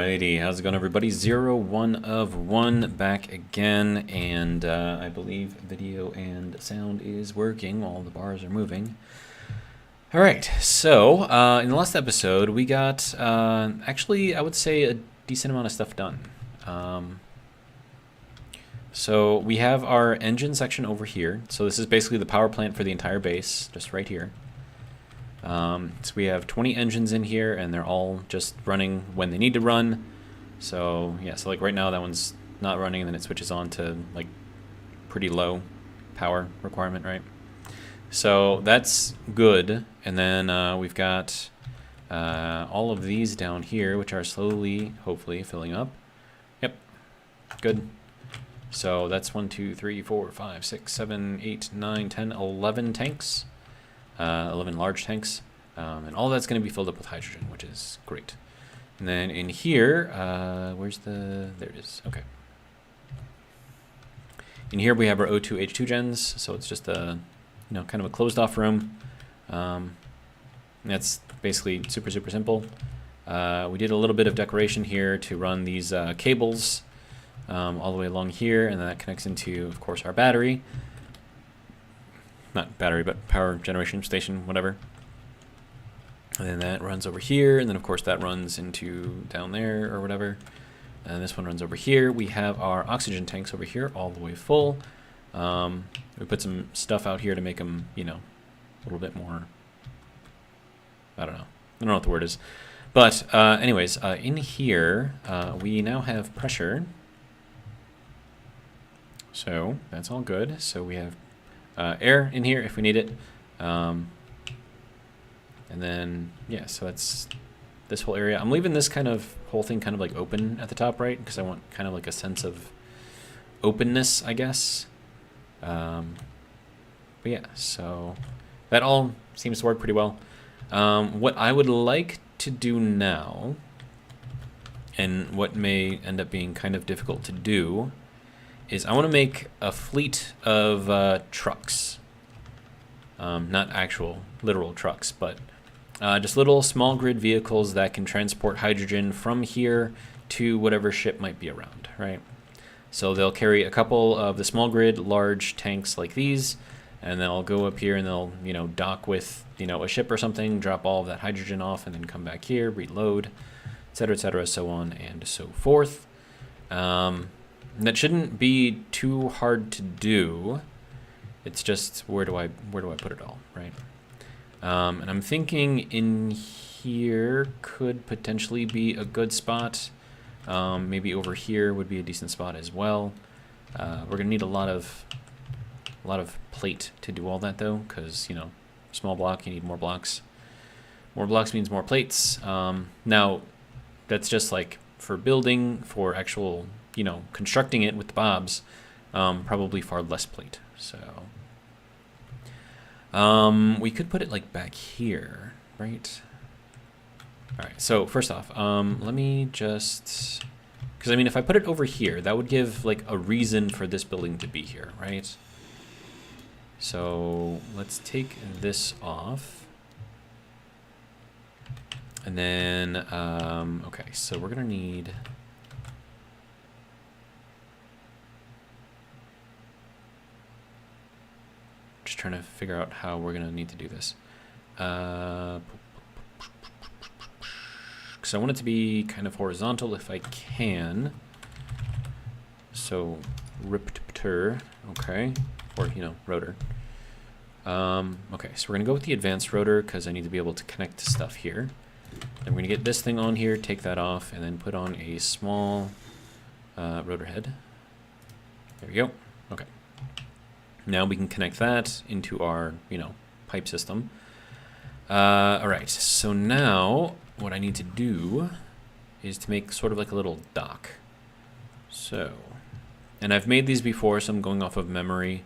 Alrighty, how's it going, everybody? 1 of 1 back again, and I believe video and sound is working while the bars are moving. Alright, so in the last episode we got actually, I would say, a decent amount of stuff done. So we have our engine section over here. So this is basically the power plant for the entire base, just right here. So we have 20 engines in here, and they're all just running when they need to run. So yeah, so like right now that one's not running, and then it switches on to like pretty low power requirement, right? So that's good. And then we've got all of these down here, which are slowly, hopefully, filling up. Yep, good. So that's 1, 2, 3, 4, 5, 6, 7, 8, 9, 10, 11 tanks. 11 large tanks, and all that's going to be filled up with hydrogen, which is great. And then in here, where's the, there it is, okay. In here we have our O2 H2 gens, so it's just a, you know, kind of a closed off room. That's basically super simple. We did a little bit of decoration here to run these cables all the way along here, and then that connects into, of course, our battery. Not battery, but power generation station, whatever. And then that runs over here, and then of course that runs into down there or whatever. And this one runs over here. We have our oxygen tanks over here all the way full. We put some stuff out here to make them, you know, a little bit more, I don't know what the word is. But anyways, in here, we now have pressure. So that's all good. So we have air in here if we need it, and then yeah, so that's this whole area. I'm leaving this whole thing kind of like open at the top, right? Because I want kind of like a sense of openness, I guess. But yeah, so that all seems to work pretty well. What I would like to do now, and what may end up being kind of difficult to do, is I want to make a fleet of trucks. Not actual literal trucks, but just little small grid vehicles that can transport hydrogen from here to whatever ship might be around, right? So they'll carry a couple of the small grid large tanks like these, and they'll go up here and they'll, you know, dock with, you know, a ship or something, drop all of that hydrogen off, and then come back here, reload, etc., so on and so forth. That shouldn't be too hard to do. It's just where do I put it all, right? And I'm thinking in here could potentially be a good spot. Maybe over here would be a decent spot as well. We're gonna need a lot of plate to do all that though, because, you know, small block, you need more blocks. More blocks means more plates. Now that's just like for building, for actual, you know, constructing it with the bobs, probably far less plate. So we could put it like back here, right? All right, so first off, let me just, because I mean, if I put it over here, that would give like a reason for this building to be here, right? So let's take this off. And then, okay, so we're gonna need, just trying to figure out how we're gonna need to do this. Because I want it to be kind of horizontal if I can. So ripter, okay, or, you know, rotor. Okay, so we're gonna go with the advanced rotor because I need to be able to connect to stuff here. And we're gonna get this thing on here, take that off, and then put on a small rotor head. There we go. Okay. Now we can connect that into our, you know, pipe system. All right, so now what I need to do is to make sort of like a little dock. So, and I've made these before, so I'm going off of memory.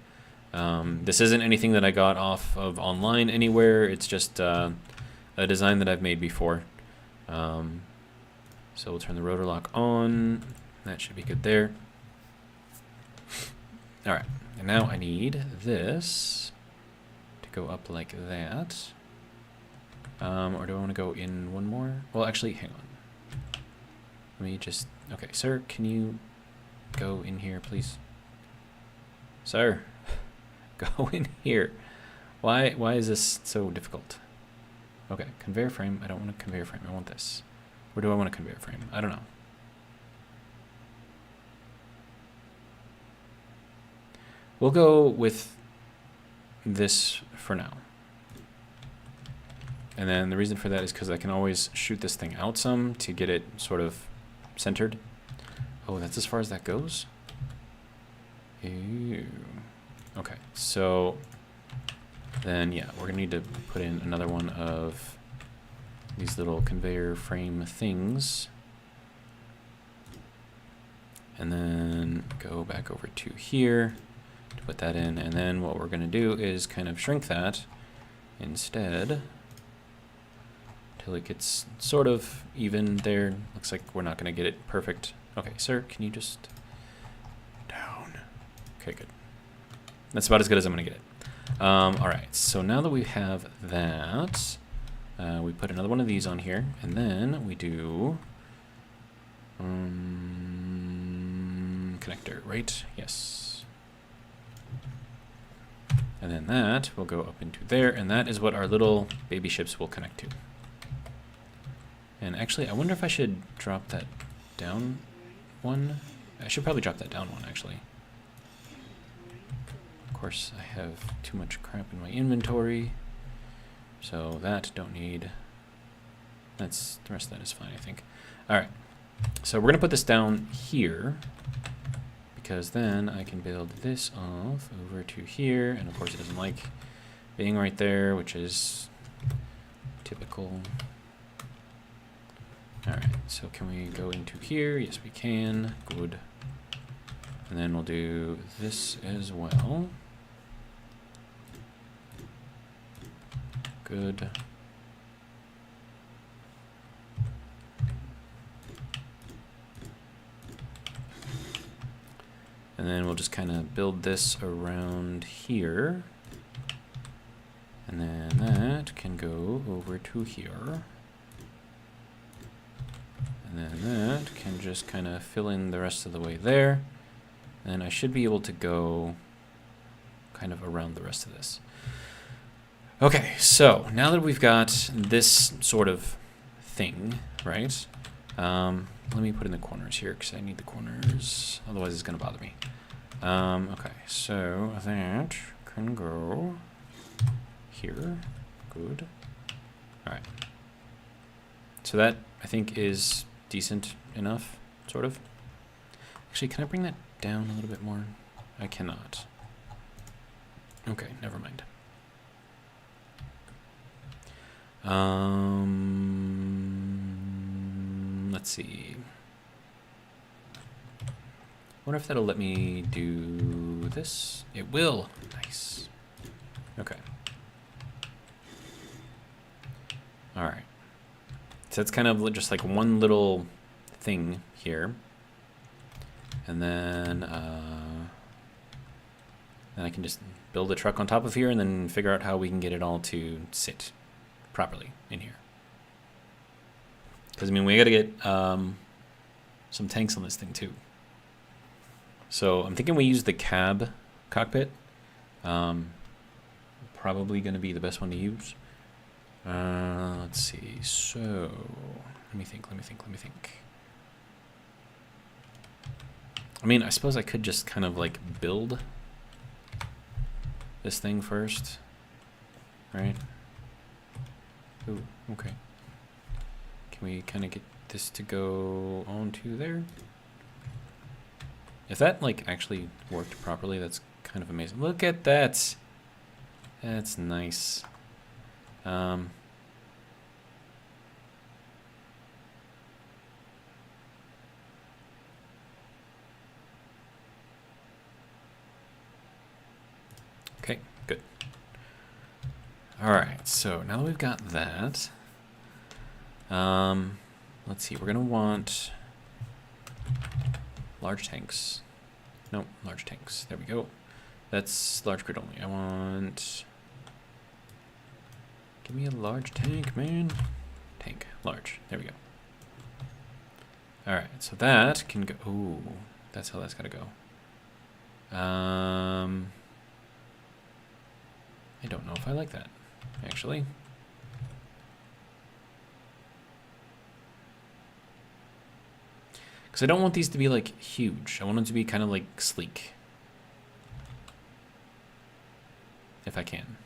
This isn't anything that I got off of online anywhere. It's just a design that I've made before. So we'll turn the rotor lock on. That should be good there. All right. And now I need this to go up like that. Or do I want to go in one more? Well, actually, hang on. Can we just, okay, sir, can you go in here, please? Sir, go in here. Why is this so difficult? Okay, conveyor frame. I don't want a conveyor frame. I want this. Where do I want a conveyor frame? I don't know. We'll go with this for now. And then the reason for that is because I can always shoot this thing out some to get it sort of centered. Oh, that's as far as that goes? Ew. Okay, so then yeah, we're gonna need to put in another one of these little conveyor frame things. And then go back over to here to put that in. And then what we're gonna do is kind of shrink that instead till it gets sort of even there. Looks like we're not gonna get it perfect. Okay, sir, can you just down? Okay, good. That's about as good as I'm gonna get it. All right, so now that we have that, we put another one of these on here, and then we do connector, right? Yes. And then that will go up into there, and that is what our little baby ships will connect to. And actually, I wonder if I should drop that down one. I should probably drop that down one, actually. Of course, I have too much crap in my inventory, so that don't need. That's the rest of that is fine, I think. All right, so we're gonna put this down here because then I can build this off over to here, and of course it doesn't like being right there, which is typical. All right, so can we go into here? Yes, we can. Good. And then we'll do this as well. Good. And then we'll just kind of build this around here. And then that can go over to here. And then that can just kind of fill in the rest of the way there. And I should be able to go kind of around the rest of this. Okay, so now that we've got this sort of thing, right? Let me put in the corners here because I need the corners. Otherwise, it's going to bother me. Okay, so that can go here. Good. All right. So that, I think, is decent enough, sort of. Actually, can I bring that down a little bit more? I cannot. Okay, never mind. Let's see. I wonder if that'll let me do this. It will. Nice. Okay. All right. So it's kind of just like one little thing here. And then I can just build a truck on top of here and then figure out how we can get it all to sit properly in here. Because, I mean, we got to get some tanks on this thing, too. So I'm thinking we use the cab cockpit. Probably going to be the best one to use. Let's see. So let me think. I mean, I suppose I could just kind of like build this thing first, right? Ooh, okay. Can we kind of get this to go onto there? If that like actually worked properly, that's kind of amazing. Look at that. That's nice. Okay, good. All right, so now that we've got that, let's see, we're gonna want large tanks. No, large tanks, there we go. That's large grid only. I want, give me a large tank, man. Tank, large, there we go. All right, so that can go. Ooh, that's how that's gotta go. I don't know if I like that, actually. Because I don't want these to be like huge. I want them to be kind of like sleek. If I can.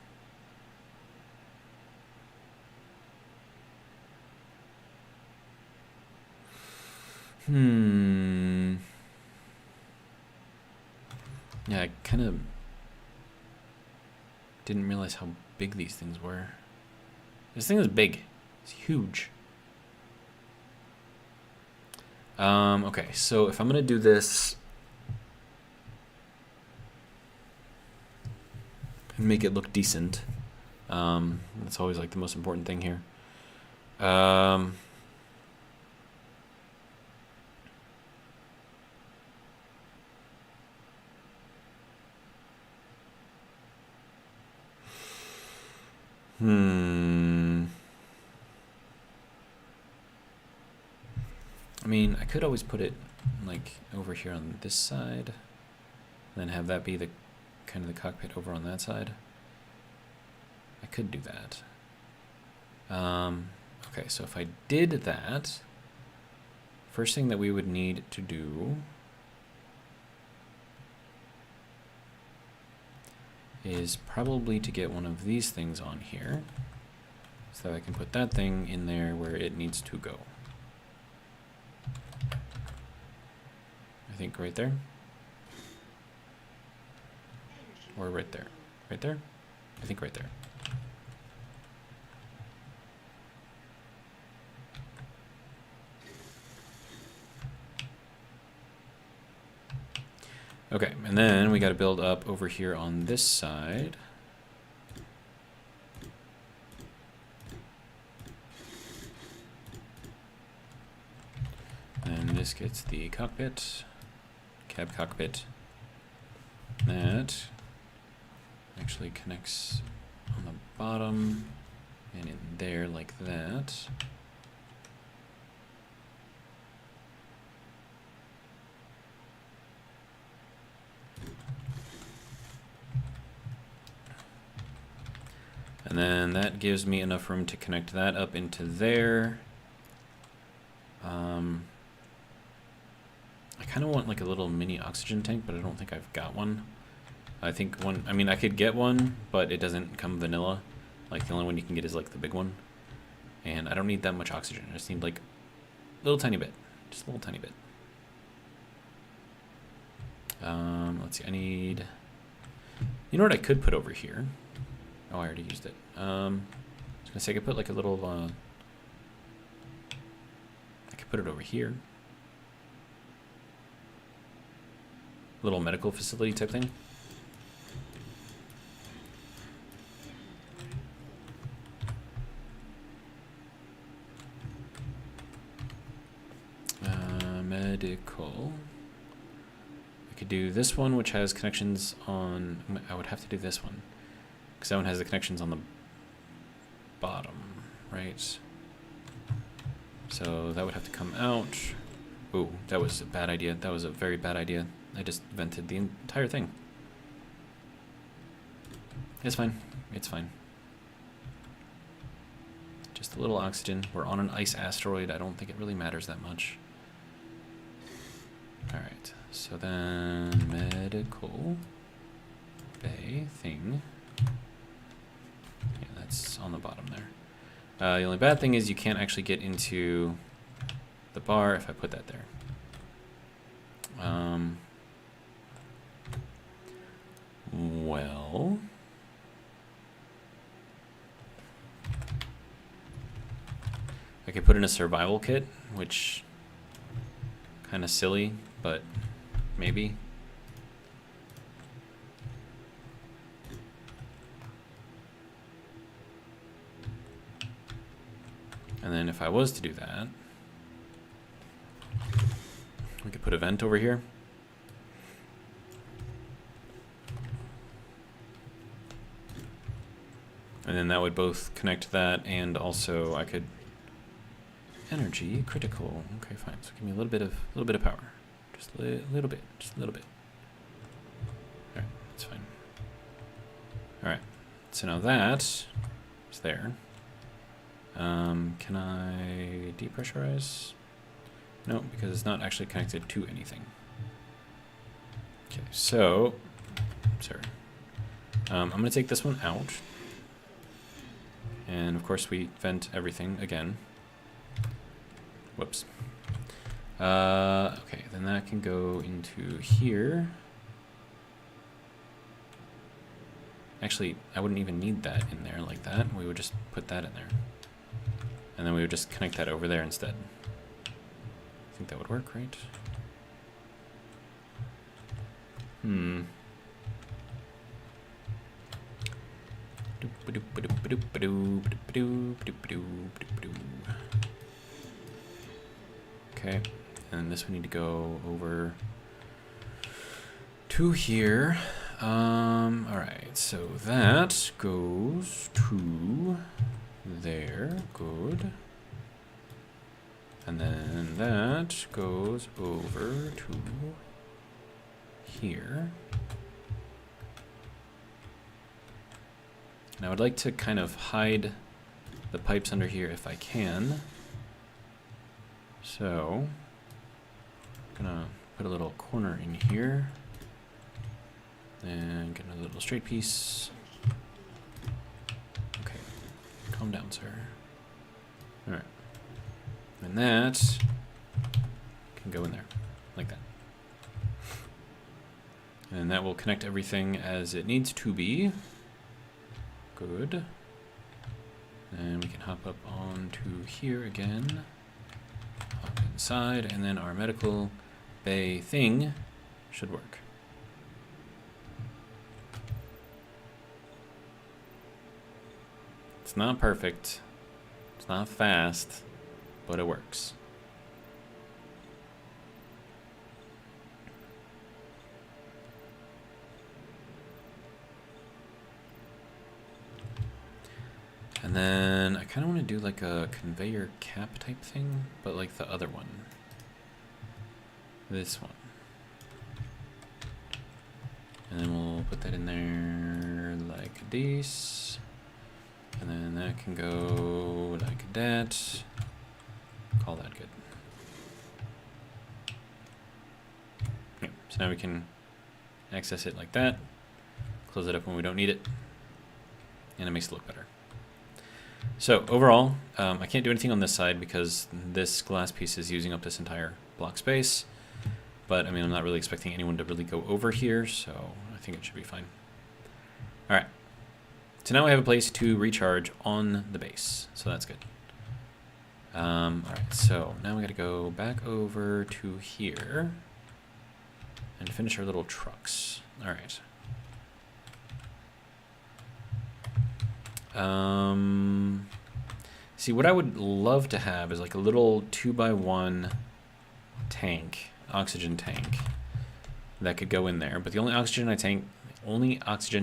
Yeah, I kind of didn't realize how big these things were. This thing is big. It's huge. Okay, so if I'm gonna do this and make it look decent, that's always like the most important thing here. I mean, I could always put it like over here on this side, and then have that be the kind of the cockpit over on that side. I could do that. Okay, so if I did that, first thing that we would need to do is probably to get one of these things on here so that I can put that thing in there where it needs to go. I think right there. Or right there. Right there? I think right there. Okay, and then we got to build up over here on this side. And this gets the cockpit, cab cockpit. That actually connects on the bottom and in there like that. And then that gives me enough room to connect that up into there. I kind of want like a little mini oxygen tank, but I don't think I've got one. I think one, I mean, I could get one, but it doesn't come vanilla. Like the only one you can get is like the big one. And I don't need that much oxygen. I just need like a little tiny bit, just a little tiny bit. Let's see, I need, you know what I could put over here? Oh, I already used it. I was gonna say I could put like a little, I could put it over here. Little medical facility type thing. Medical. I could do this one, which has connections on, I would have to do this one, because that one has the connections on the bottom, right? So that would have to come out. Ooh, that was a bad idea. That was a very bad idea. I just vented the entire thing. It's fine. It's fine. Just a little oxygen. We're on an ice asteroid. I don't think it really matters that much. Alright, so then medical bay thing. Yeah, that's on the bottom there. The only bad thing is you can't actually get into the bar if I put that there. Well, I could put in a survival kit, which kind of silly, but maybe. And then if I was to do that, we could put a vent over here. And then that would both connect that, and also I could energy, critical. Okay, fine. So give me a little bit of power. Just a little bit. Just a little bit. All right, that's fine. All right. So now that is there. Can I depressurize? No, because it's not actually connected to anything. Okay, so, sorry. I'm going to take this one out. And of course we vent everything again. Whoops. Okay, then that can go into here. Actually, I wouldn't even need that in there like that. We would just put that in there. And then we would just connect that over there instead. I think that would work, right? Okay, and this we need to go over to here. Alright, so that goes to there, good. And then that goes over to here. And I would like to kind of hide the pipes under here if I can. So, I'm gonna put a little corner in here. And get a little straight piece. Okay, calm down, sir. Alright. And that can go in there, like that. And that will connect everything as it needs to be. Good. And we can hop up onto here again. Hop inside, and then our medical bay thing should work. It's not perfect. It's not fast, but it works. And then I kind of want to do like a conveyor cap type thing, but like the other one. This one. And then we'll put that in there like this. And then that can go like that. Call that good. Yeah, so now we can access it like that. Close it up when we don't need it. And it makes it look better. So overall, I can't do anything on this side because this glass piece is using up this entire block space. But I mean, I'm not really expecting anyone to really go over here, so I think it should be fine. All right. So now I have a place to recharge on the base, so that's good. All right, so now we got to go back over to here and finish our little trucks. All right. See, what I would love to have is like a little 2x1 tank, oxygen tank, that could go in there. But the only oxygen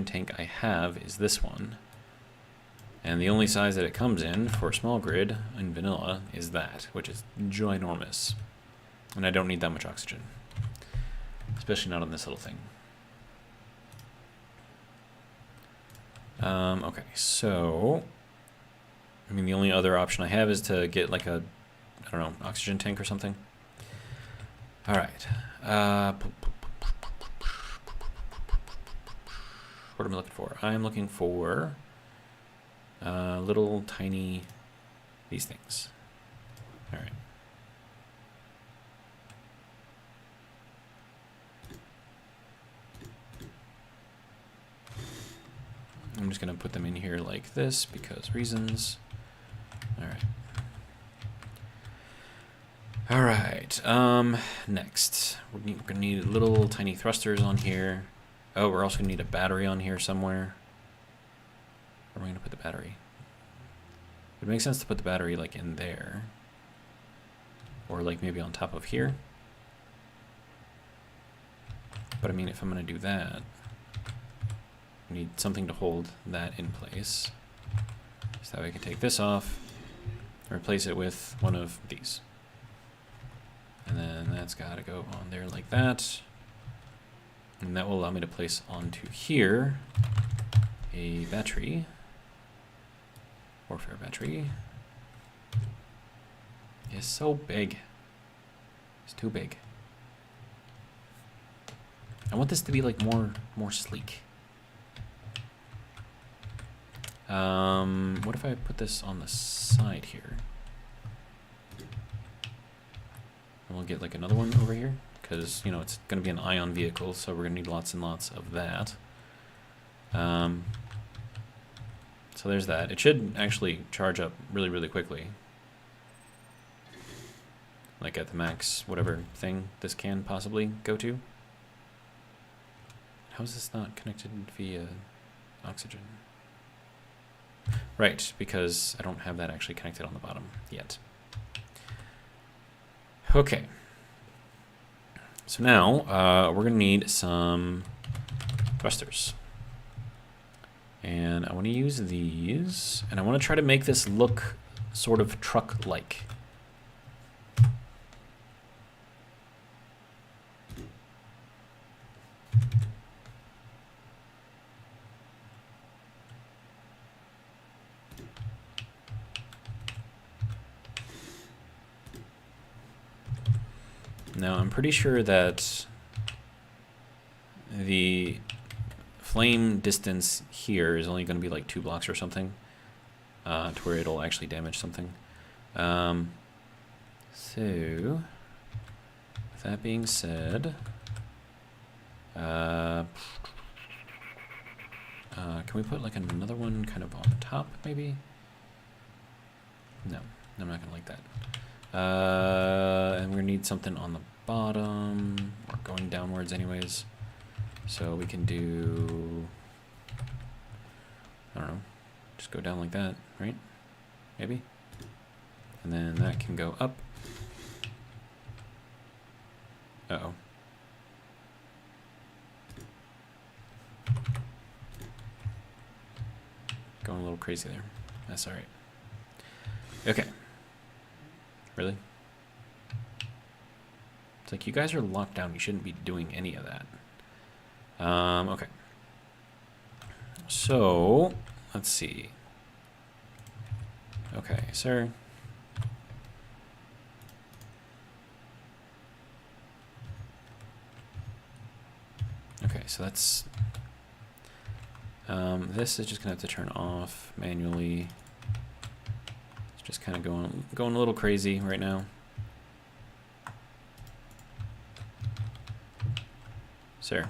tank I have is this one. And the only size that it comes in for small grid in vanilla is that, which is ginormous. And I don't need that much oxygen, especially not on this little thing. Okay, so, I mean, the only other option I have is to get like a, I don't know, oxygen tank or something. All right. What am I looking for? I'm looking for little tiny, these things. All right. I'm just going to put them in here like this because reasons. All right. All right. Next, we're going to need little tiny thrusters on here. Oh, we're also going to need a battery on here somewhere. Where am I going to put the battery? It makes sense to put the battery like in there. Or like maybe on top of here. But I mean, if I'm going to do that, I need something to hold that in place. So that way I can take this off, replace it with one of these. And then that's got to go on there like that. And that will allow me to place onto here a battery, warfare battery. It's so big. It's too big. I want this to be like more sleek. What if I put this on the side here? And we'll get like another one over here, because you know it's going to be an ion vehicle, so we're going to need lots and lots of that. So there's that. It should actually charge up really, really quickly. Like at the max, whatever thing this can possibly go to. How is this not connected via oxygen? Right, because I don't have that actually connected on the bottom yet. Okay. So now we're going to need some thrusters. And I want to use these, and I want to try to make this look sort of truck-like. Now, I'm pretty sure that the flame distance here is only going to be like 2 blocks or something, to where it'll actually damage something. So, with that being said, can we put like another one kind of on the top, maybe? No, I'm not going to like that. And we're going to need something on the bottom, or going downwards anyways. So we can do, I don't know, just go down like that, right? Maybe? And then that can go up. Uh-oh. Going a little crazy there. That's alright. Okay. Really? It's like, you guys are locked down. You shouldn't be doing any of that. Okay. So, let's see. Okay, sir. Okay, so that's... this is just going to have to turn off manually. It's just kind of going a little crazy right now. Sir.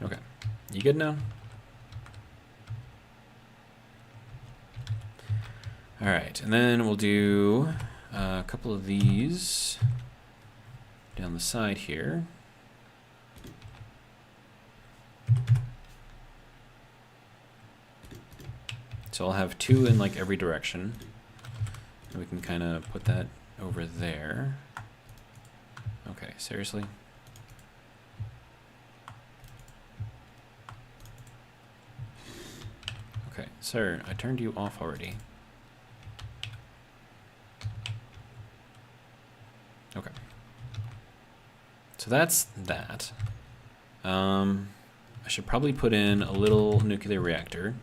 Okay. You good now? All right, and then we'll do a couple of these down the side here. So I'll have 2 in like every direction. And we can kind of put that over there. Okay, seriously? Okay, sir, I turned you off already. Okay. So that's that. I should probably put in a little nuclear reactor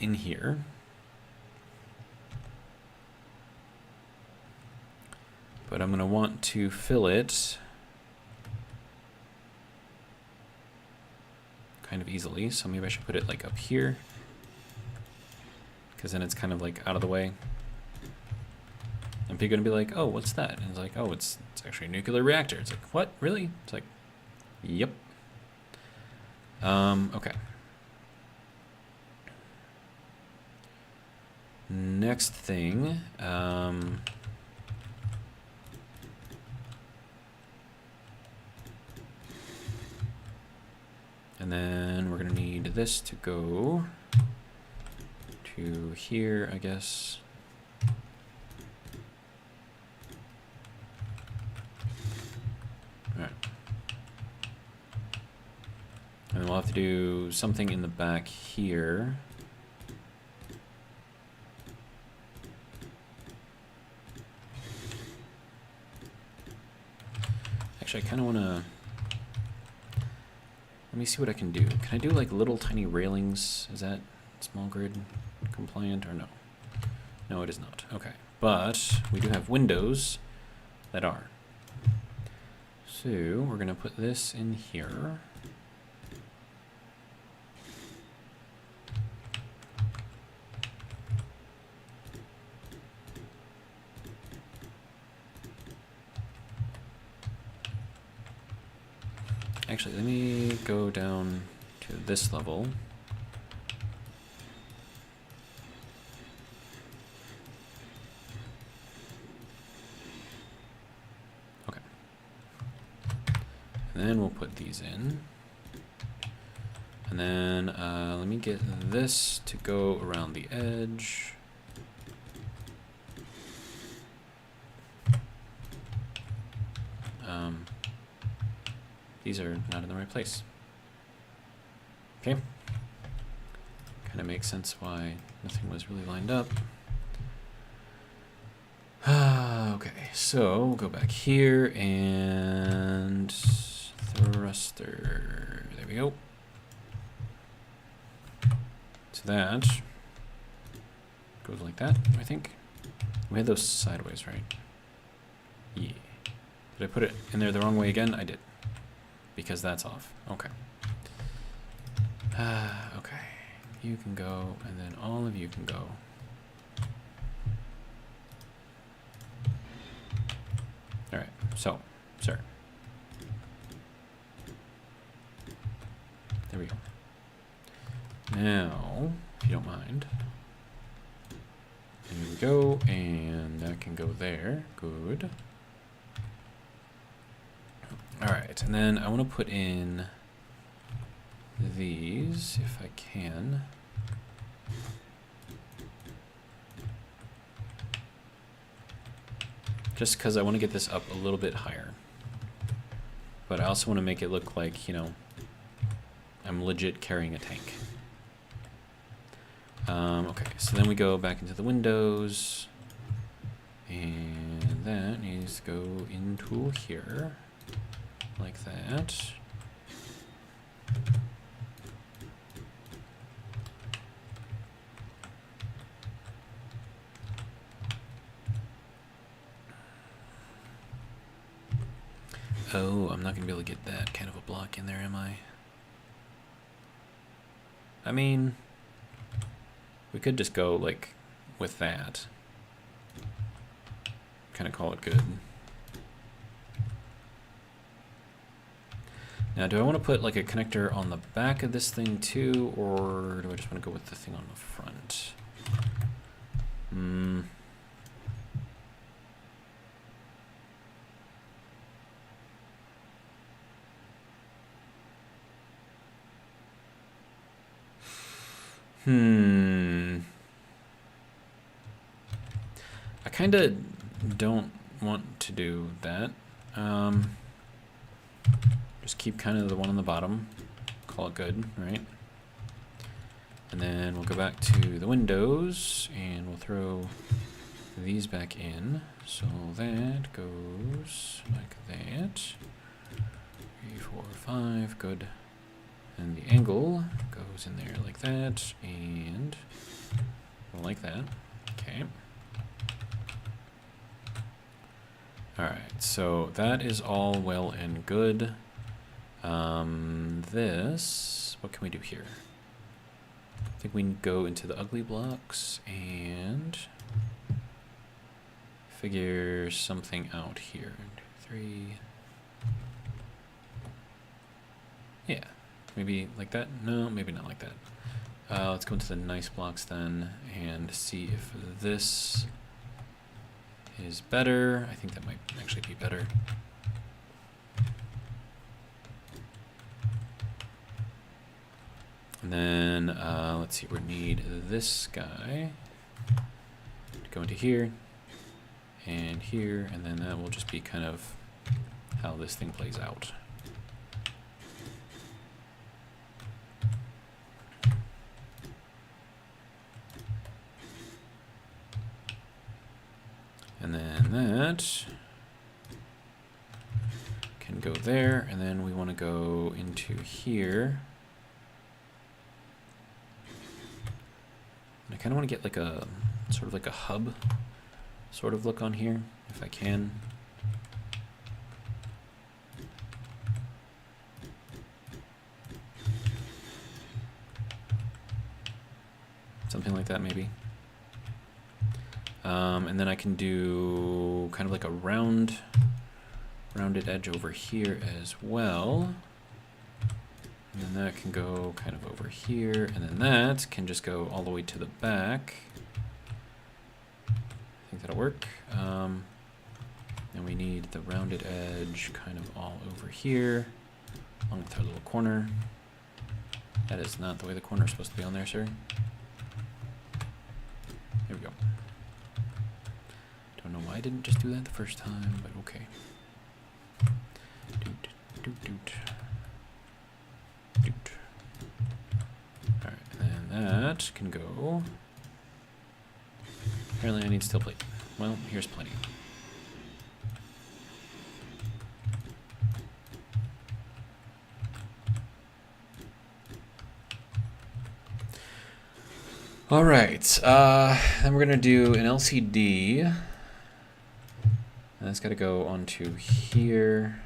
in here. But I'm going to want to fill it kind of easily, so maybe I should put it like up here, because then it's kind of like out of the way. And people are going to be like, oh, what's that? And it's like, oh, it's actually a nuclear reactor. It's like, what? Really? It's like, yep. Okay. Next thing, and then we're going to need this to go to here, I guess. All right. we'll have to do something in the back here. Actually, I kind of want to... Let me see what I can do. Can I do like little tiny railings? Is that small grid compliant or no? No, it is not. Okay. But we do have windows that are. So we're going to put this in here. Actually, let me go down to this level. Okay. And then we'll put these in. And then let me get this to go around the edge. These are not in the right place. Okay. Kind of makes sense why nothing was really lined up. Okay, so we'll go back here and thruster. There we go. So that goes like that, I think. We had those sideways, right? Yeah. Did I put it in there the wrong way again? I did. Because that's off. Okay. Okay. You can go, and then all of you can go. Alright, so, sir. There we go. Now, if you don't mind. There we go, and that can go there. Good. Alright, and then I want to put in these, if I can. Just because I want to get this up a little bit higher. But I also want to make it look like, you know, I'm legit carrying a tank. Okay, so then we go back into the windows. And that needs to go into here. Like that. Oh, I'm not going to be able to get that kind of a block in there, am I? I mean, we could just go, like, with that. Kind of call it good. Now, do I want to put, like, a connector on the back of this thing, too, or do I just want to go with the thing on the front? I kind of don't want to do that. Just keep kind of the one on the bottom. Call it good, right? And then we'll go back to the windows and we'll throw these back in. So that goes like that. 3, 4, 5, good. And the angle goes in there like that and like that. Okay. Alright, so that is all well and good. This, what can we do here? I think we can go into the ugly blocks and figure something out here. 3. Yeah, maybe like that? No, maybe not like that. Let's go into the nice blocks then and see if this is better. I think that might actually be better. And then, let's see, we need this guy to go into here, and then that will just be kind of how this thing plays out. that can go there, and then we want to go into here. And I kind of want to get like a sort of like a hub sort of look on here, if I can. Something like that, maybe. And then I can do kind of like a rounded edge over here as well. And then that can go kind of over here, and then that can just go all the way to the back. I think that'll work. And we need the rounded edge kind of all over here, along with our little corner. That is not the way the corner is supposed to be on there, sir. There we go. Don't know why I didn't just do that the first time, but okay. Doot, doot, doot. Doot. Alright, and then that can go. Apparently I need steel plate. Well, here's plenty. Alright, then we're gonna do an LCD. And that's gotta go onto here.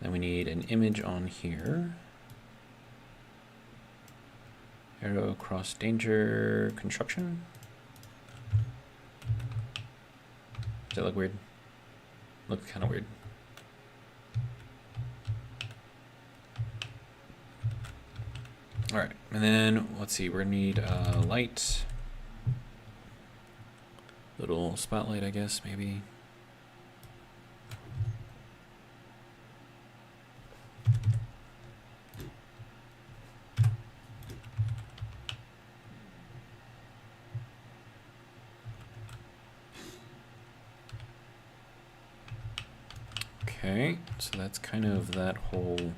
Then we need an image on here. Arrow cross danger construction. Does that look weird? Look kind of weird. All right, and then let's see, we're gonna need a light. Little spotlight, I guess, maybe. Okay, so that's kind of that whole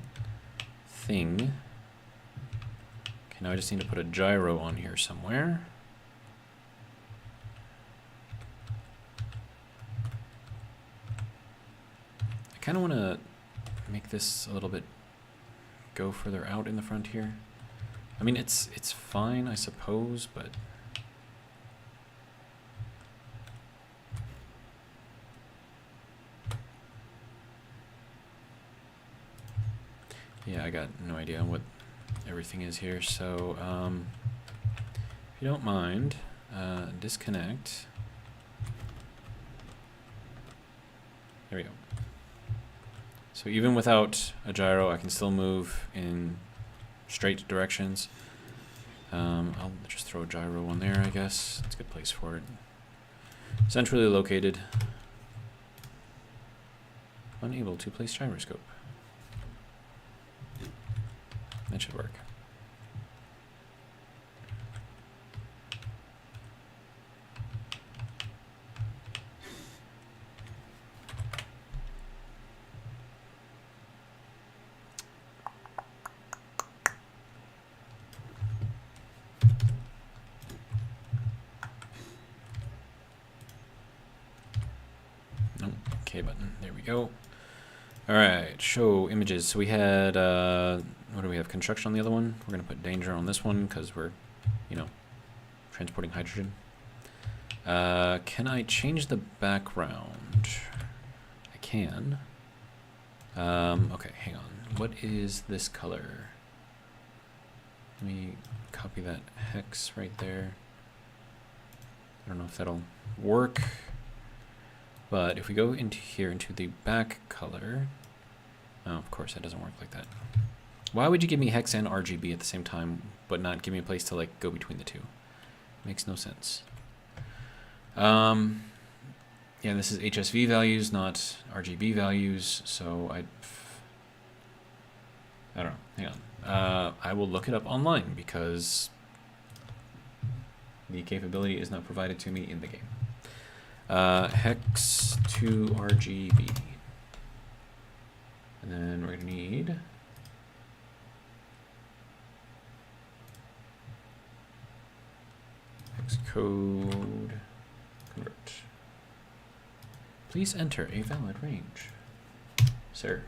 thing. Okay, now I just need to put a gyro on here somewhere. I kind of want to make this a little bit go further out in the front here. I mean, it's fine, I suppose, but yeah, I got no idea what everything is here. So if you don't mind, disconnect. There we go. So even without a gyro, I can still move in straight directions. I'll just throw a gyro on there, I guess. It's a good place for it. Centrally located. Unable to place gyroscope. That should work. Nope. OK button. There we go. All right. Show images. So we had. What do we have? Construction on the other one. We're going to put danger on this one because we're, you know, transporting hydrogen. Can I change the background? I can. Okay, hang on. What is this color? Let me copy that hex right there. I don't know if that'll work. But if we go into here, into the back color. Oh, of course, that doesn't work like that. Why would you give me hex and RGB at the same time, but not give me a place to like go between the two? Makes no sense. Yeah, this is HSV values, not RGB values. So I don't know. Hang on. I will look it up online because the capability is not provided to me in the game. Hex to RGB, and then we're gonna need. code convert. Please enter a valid range. Sir.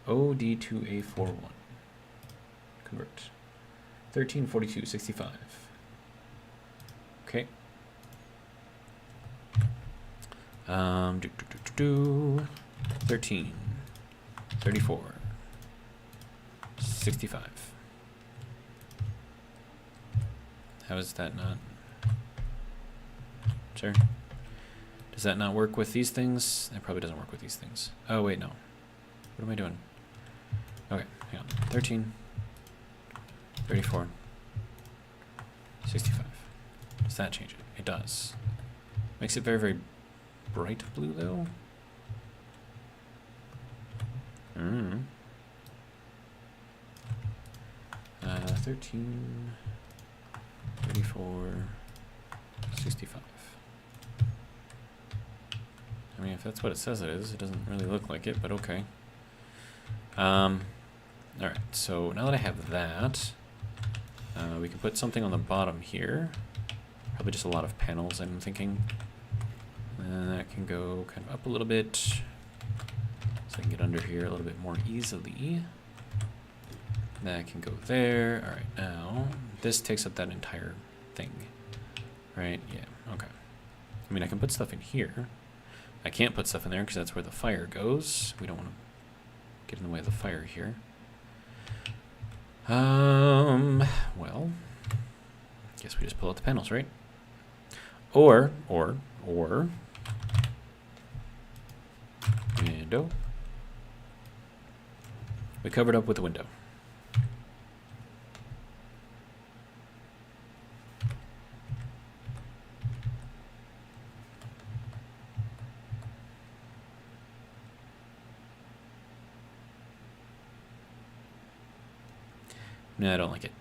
OD2A41. Convert. 1342.65. Okay. 13, 34, 65. How is that not? Sure. Does that not work with these things? It probably doesn't work with these things. Oh, wait, no. What am I doing? Okay, hang on. 13, 34, 65. Does that change it? It does. Makes it very, very bright blue, though. 13, 34, 65. I mean, if that's what it says it is, it doesn't really look like it, but okay. Alright, so now that I have that, we can put something on the bottom here. Probably just a lot of panels, I'm thinking. And that can go kind of up a little bit, so I can get under here a little bit more easily. That can go there. Alright, now, this takes up that entire thing. Right, yeah, okay. I mean, I can put stuff in here. I can't put stuff in there because that's where the fire goes. We don't want to get in the way of the fire here. Well, guess we just pull out the panels, right? Or, window. We covered up with the window. No, I don't like it.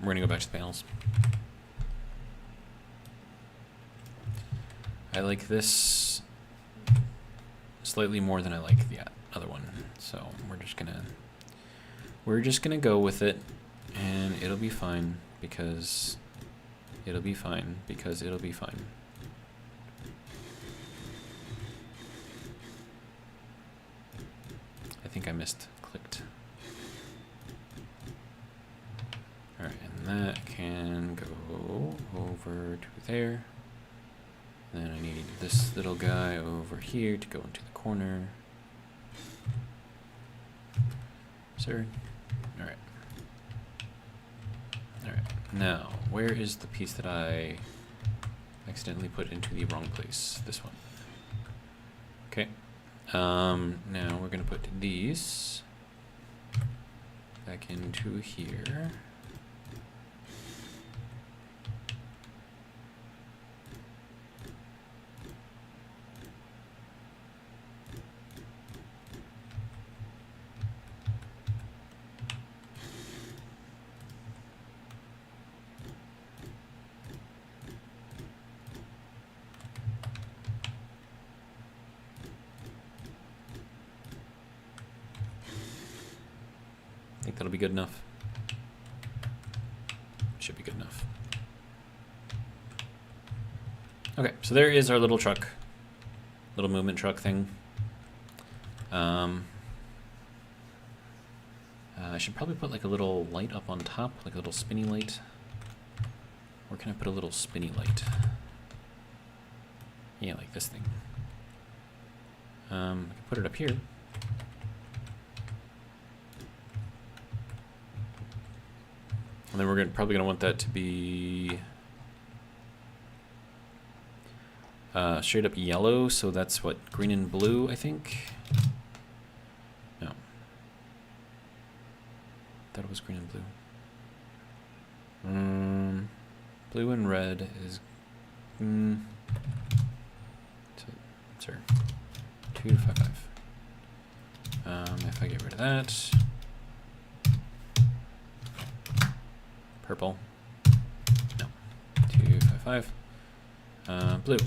We're gonna go back to the panels. I like this slightly more than I like the other one, so we're just gonna go with it, and it'll be fine because it'll be fine because it'll be fine. I think I clicked. Alright, and that can go over to there. Then I need this little guy over here to go into the corner. Sir? Alright. Alright, now, where is the piece that I accidentally put into the wrong place? This one. Okay. Now we're going to put these back into here. I think that'll be good enough. Should be good enough. Okay, so there is our little truck. Little movement truck thing. I should probably put like a little light up on top, like a little spinny light. Where can I put a little spinny light? Yeah, like this thing. I can put it up here. And then we're probably going to want that to be straight up yellow, so that's what, green and blue, I think? No. Thought it was green and blue. Blue and red is... Sir. 255. If I get rid of that... Purple. No. 255. Blue.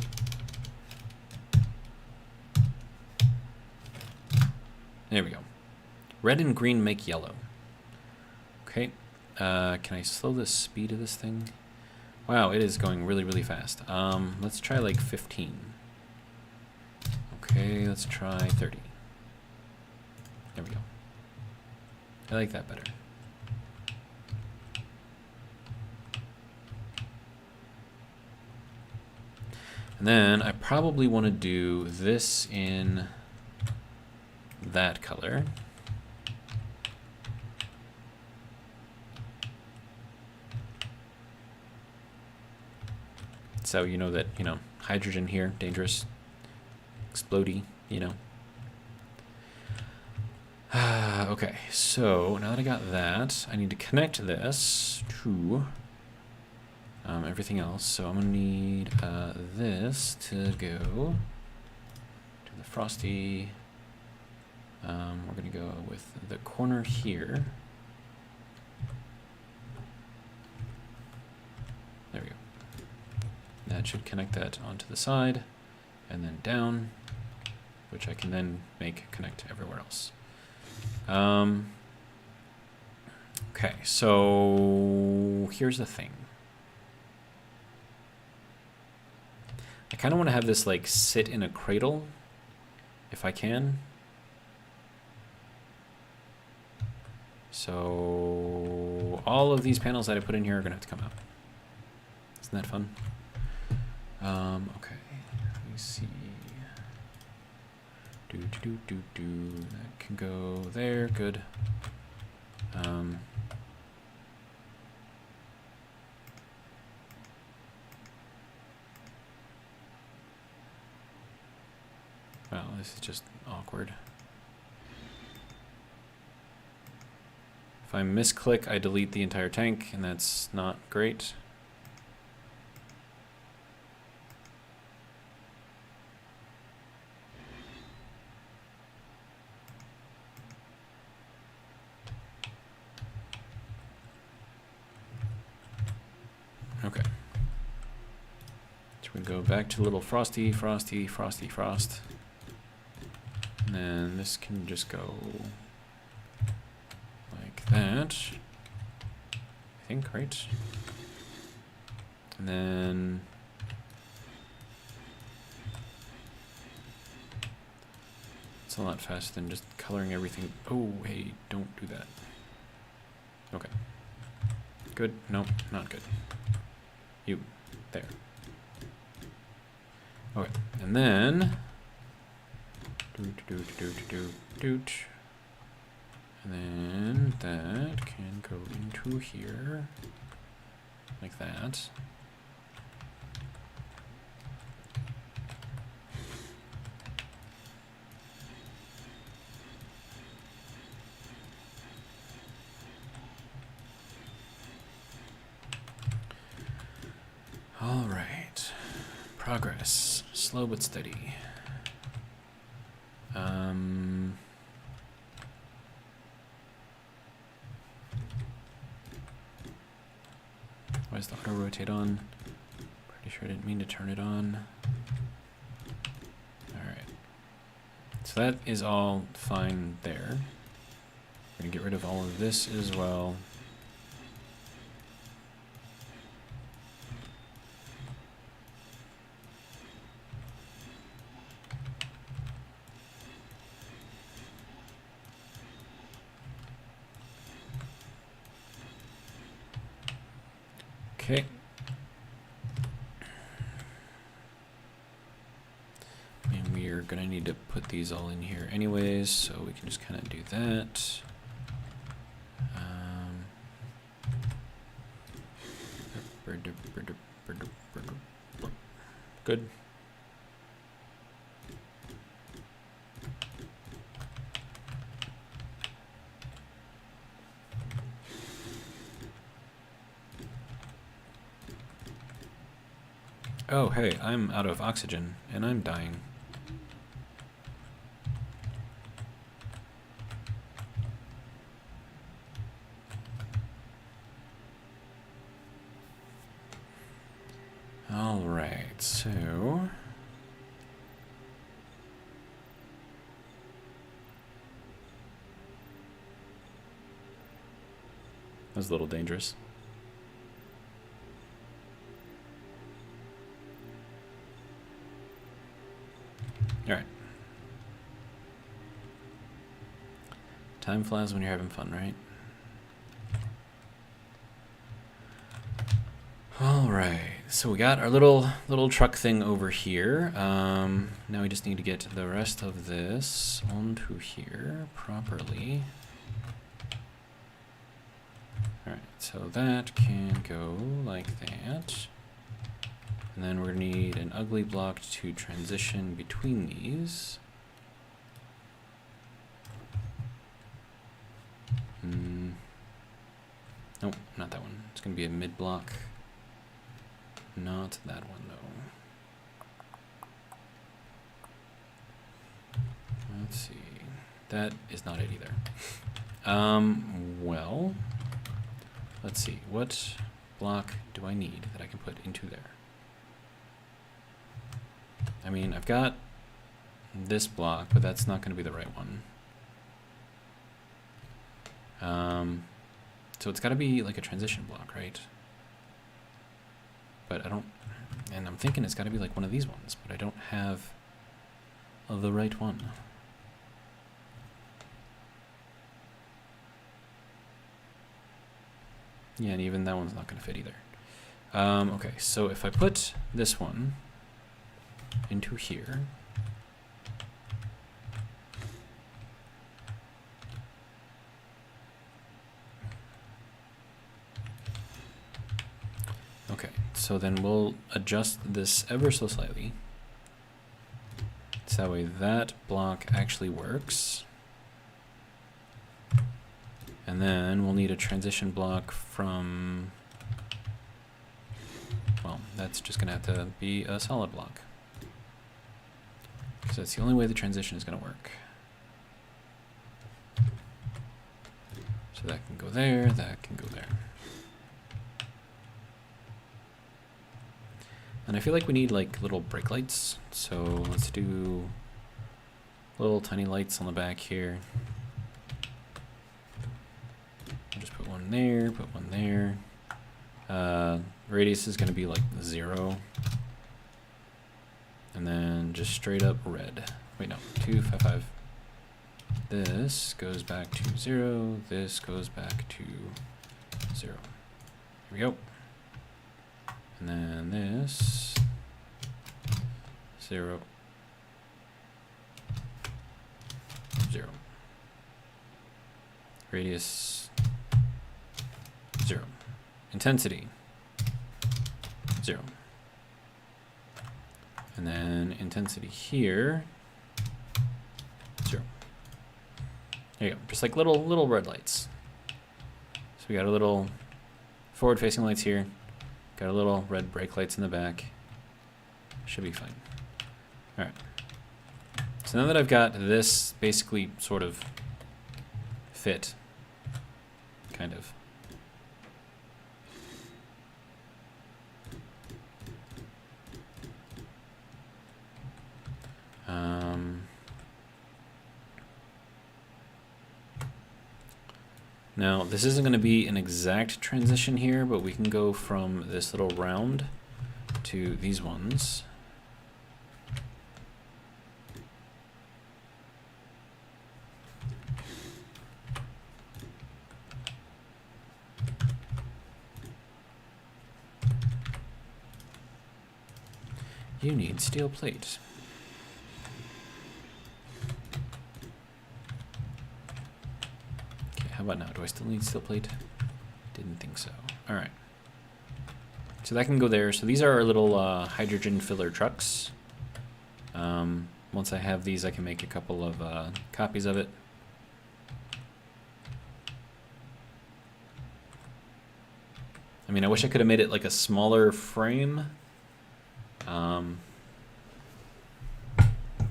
There we go. Red and green make yellow. Okay. Can I slow the speed of this thing? Wow, it is going really, really fast. Let's try like 15. Okay, let's try 30. There we go. I like that better. And then I probably want to do this in that color. So you know that, hydrogen here, dangerous, explodey, Okay, so now that I got that, I need to connect this to everything else. So I'm gonna need this to go to the frosty. We're gonna go with the corner here. There we go. That should connect that onto the side and then down, which I can then make connect everywhere else. Okay, so here's the thing. I kind of want to have this like sit in a cradle, if I can. So all of these panels that I put in here are gonna have to come out. Isn't that fun? Okay, let me see. That can go there, good. Wow, this is just awkward. If I misclick, I delete the entire tank, and that's not great. Okay. So we go back to little frosty, frosty, frosty, frost. And then this can just go like that. I think, right? And then it's a lot faster than just coloring everything. Oh, hey, don't do that. Okay. Good. Nope, not good. You. There. Okay. And then doot. And then that can go into here. Like that. All right. Progress. Slow but steady. Why is the auto rotate on? Pretty sure I didn't mean to turn it on. Alright. So that is all fine there. We're gonna get rid of all of this as well. Okay. And we are going to need to put these all in here anyways, so we can just kind of do that. Good. Oh, hey, I'm out of oxygen, and I'm dying. All right, so... That was a little dangerous. Time flies when you're having fun, right? All right, so we got our little truck thing over here. Now we just need to get the rest of this onto here properly. All right, so that can go like that. And then we're gonna need an ugly block to transition between these. Nope, not that one. It's gonna be a mid block. Not that one though. Let's see. That is not it either. Well, let's see. What block do I need that I can put into there? I mean, I've got this block, but that's not going to be the right one. So it's got to be like a transition block, right? But I don't, and I'm thinking it's got to be like one of these ones, but I don't have the right one. Yeah, and even that one's not going to fit either. Okay, so if I put this one into here, okay, so then we'll adjust this ever so slightly. So that way that block actually works. And then we'll need a transition block from, well, that's just gonna have to be a solid block. Because that's the only way the transition is gonna work. So that can go there, that can go there. And I feel like we need like little brake lights. So let's do little tiny lights on the back here. I'll just put one there, put one there. Radius is going to be like 0. And then just straight up red. Wait, no, 2, 5, 5. This goes back to 0. This goes back to 0. Here we go. And then this 0, 0. Radius 0. Intensity 0. And then intensity here 0. There you go. Just like little red lights. So we got a little forward-facing lights here. Got a little red brake lights in the back. Should be fine. All right. So now that I've got this basically sort of fit, kind of. Now, this isn't going to be an exact transition here, but we can go from this little round to these ones. You need steel plate. How about now? Do I still need steel plate? Didn't think so. All right. So that can go there. So these are our little hydrogen filler trucks. Once I have these, I can make a couple of copies of it. I mean, I wish I could have made it like a smaller frame. But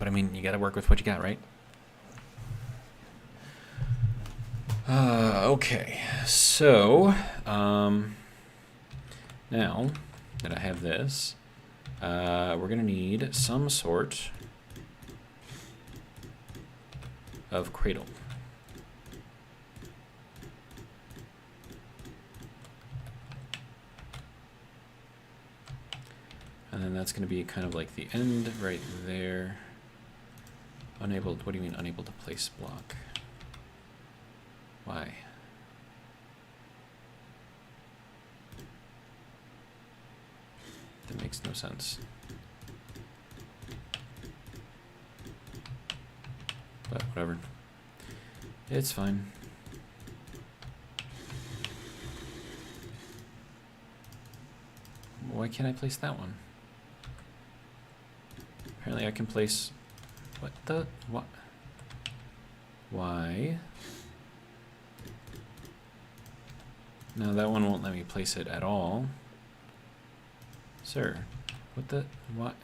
I mean, you got to work with what you got, right? Okay, so now that I have this, we're gonna need some sort of cradle. And then that's gonna be kind of like the end right there. Unable, what do you mean unable to place block? Why? That makes no sense. But whatever. It's fine. Why can't I place that one? Apparently I can place... What the... What? Why? No, that one won't let me place it at all. Sir, what the... What?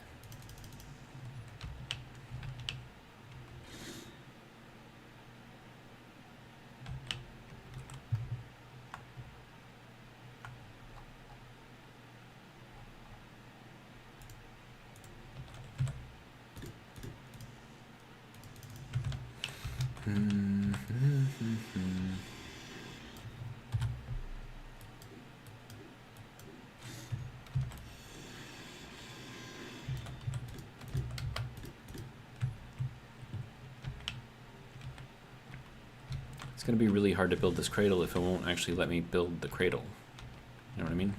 It's going to be really hard to build this cradle if it won't actually let me build the cradle. You know what I mean?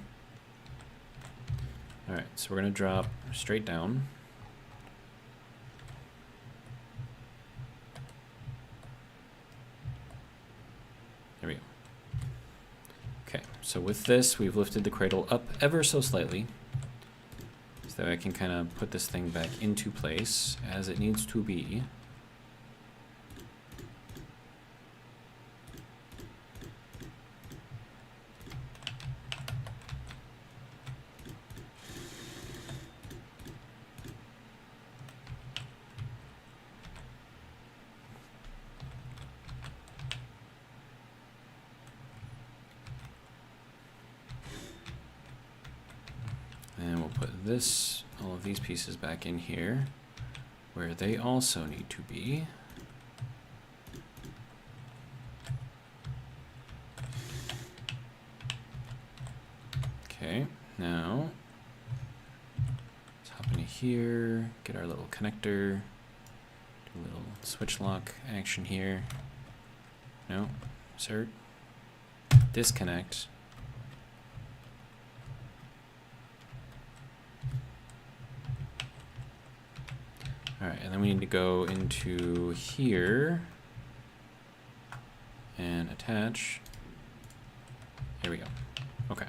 Alright, so we're going to drop straight down. There we go. Okay, so with this, we've lifted the cradle up ever so slightly, so that I can kind of put this thing back into place as it needs to be. And we'll put this, all of these pieces back in here, where they also need to be. Okay, now let's hop into here, get our little connector, do a little switch lock action here. No, insert, disconnect. Alright, and then we need to go into here and attach. Here we go. Okay.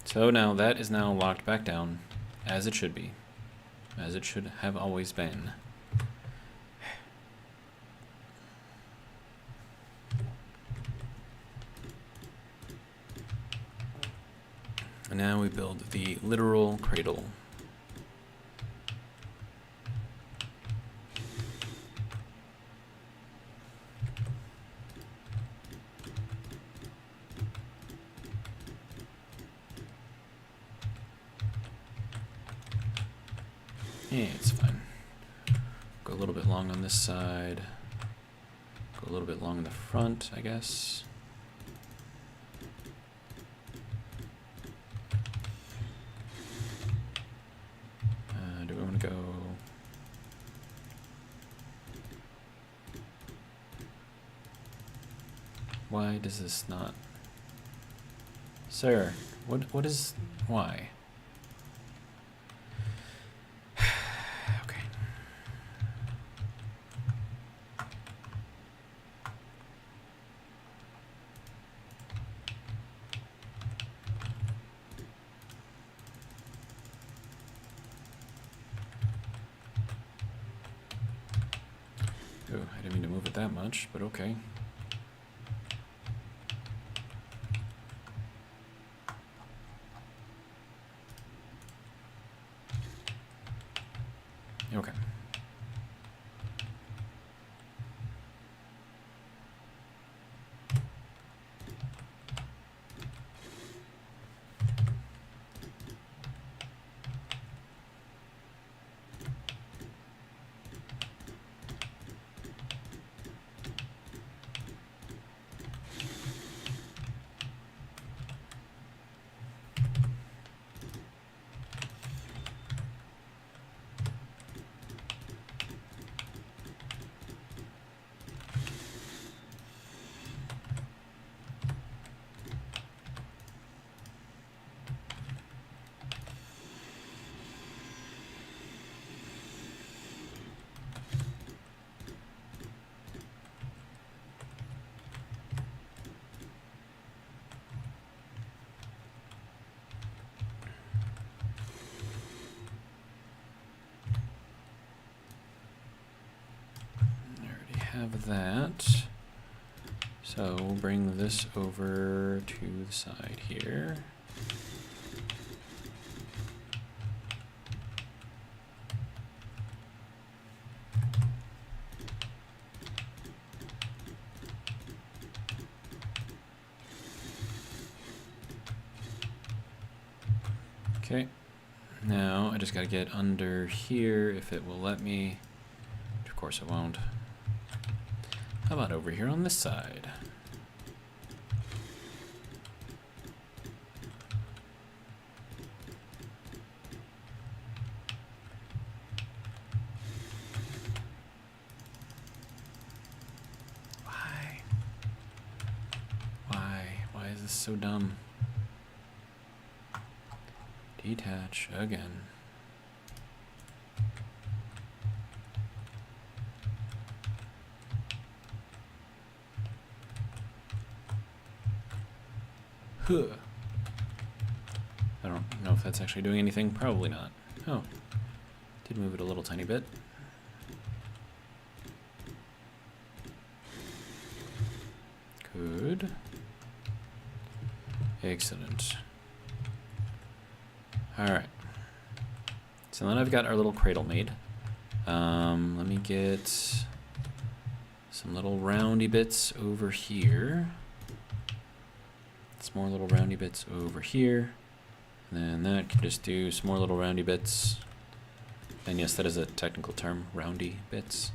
So now that is now locked back down as it should be, as it should have always been. And now we build the literal cradle. Yeah, it's fine. Go a little bit long on this side. Go a little bit long in the front, I guess. Do we want to go... Why does this not... Sir, what is... Why? Oh, I didn't mean to move it that much, but okay. Okay. have that. So we'll bring this over to the side here. Okay, now I just gotta get under here if it will let me. Of course it won't. How about over here on this side? Why? Why is this so dumb? Detach again. Huh. I don't know if that's actually doing anything. Probably not. Oh. Did move it a little tiny bit. Good. Excellent. Alright. So then I've got our little cradle made. Let me get some little roundy bits over here. Some more little roundy bits over here. And then that can just do some more little roundy bits. And yes, that is a technical term, roundy bits.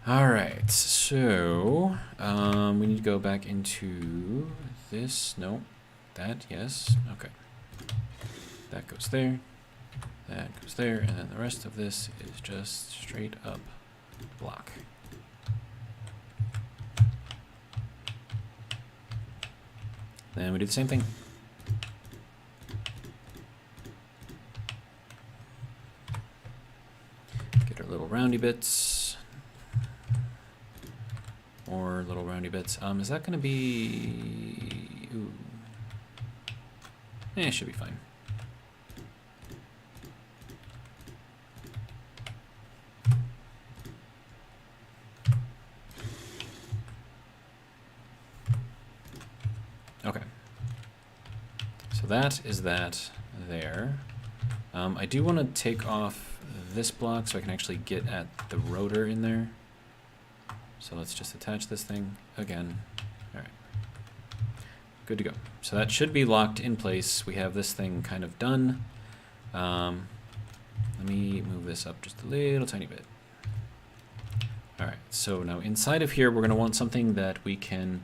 Alright, so we need to go back into this. No, that, yes, okay. That goes there, that goes there, and then the rest of this is just straight up block. Then we do the same thing. Get our little roundy bits. More little roundy bits. Is that gonna be... Ooh. It should be fine. Okay. So that is that there. I do want to take off this block so I can actually get at the rotor in there. So let's just attach this thing again. All right. Good to go. So that should be locked in place. We have this thing kind of done. Let me move this up just a little tiny bit. All right. So now inside of here, we're going to want something that we can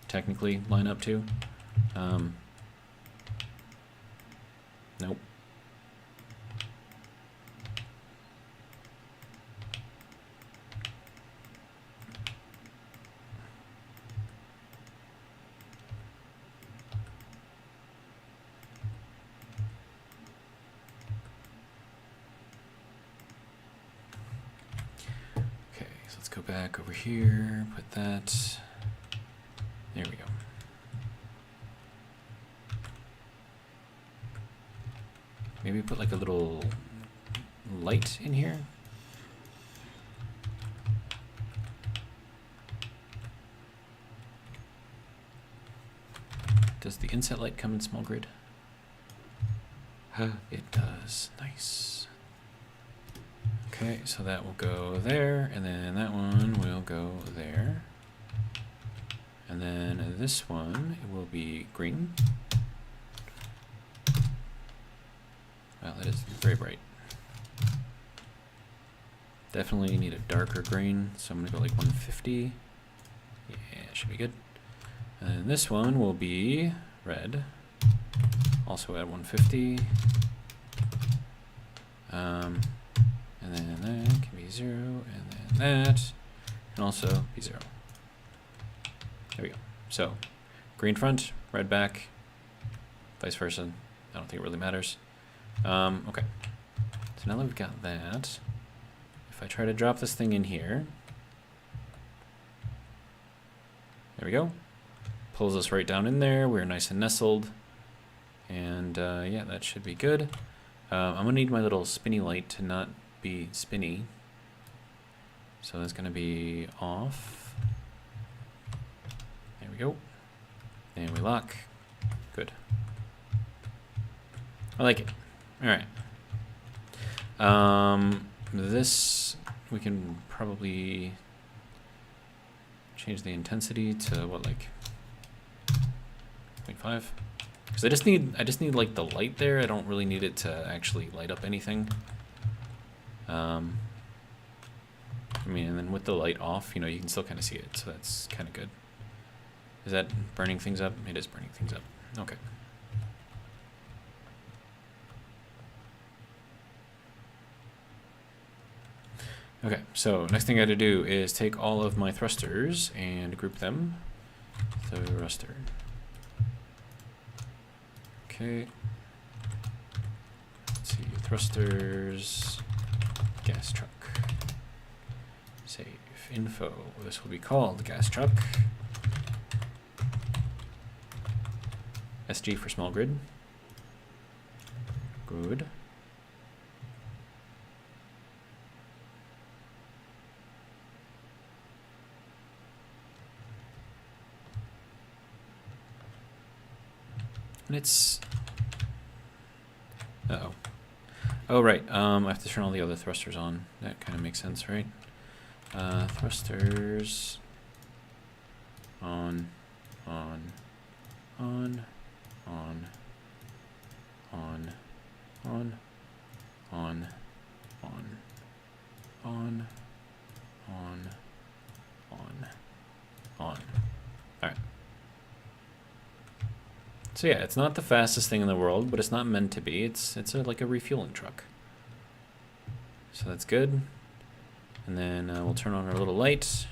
technically line up to. Nope. Okay, so let's go back over here, put that, there we go. Maybe put like a little light in here. Does the inset light come in small grid? It does. Nice. Okay, so that will go there, and then that one will go there. And then this one will be green. Wow, that is very bright. Definitely need a darker green, so I'm gonna go like 150. Yeah, should be good. And then this one will be red. Also at 150. And then that can be 0, and then that can also be 0. There we go. So, green front, red back, vice versa. I don't think it really matters. Okay. So now that we've got that, if I try to drop this thing in here, there we go. Pulls us right down in there. We're nice and nestled. And yeah, that should be good. I'm gonna need my little spinny light to not be spinny. So that's gonna be off. There we go. And we lock. Good. I like it. All right. This we can probably change the intensity to what, like 0.5? Because I just need like the light there. I don't really need it to actually light up anything. I mean, and then with the light off, you know, you can still kind of see it, so that's kind of good. Is that burning things up? It is burning things up. Okay. Okay, so next thing I got to do is take all of my thrusters and group them. Thruster. Okay. Let's see, thrusters, gas truck. Save info. This will be called gas truck. SG for small grid. Good. And it's... Uh-oh. Oh, right. I have to turn all the other thrusters on. That kind of makes sense, right? Thrusters... on, on, on, on, on, on, on, on, on, on. Alright. So yeah, it's not the fastest thing in the world, but it's not meant to be. It's like a refueling truck. So that's good. And then we'll turn on our little light.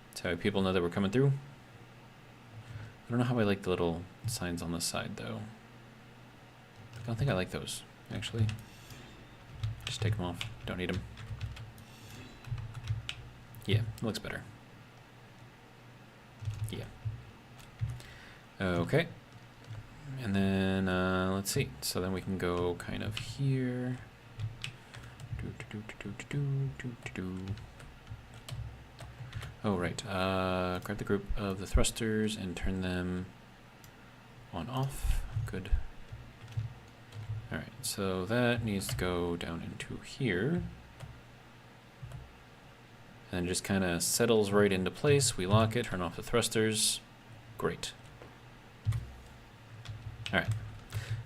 That's how people know that we're coming through. I don't know how I like the little signs on the side, though. I don't think I like those, actually. Just take them off. Don't need them. Yeah, it looks better. Yeah. Okay. And then, let's see. So then we can go kind of here. Oh, right. Grab the group of the thrusters and turn them on off. Good. All right, so that needs to go down into here. And it just kind of settles right into place. We lock it, turn off the thrusters. Great. All right.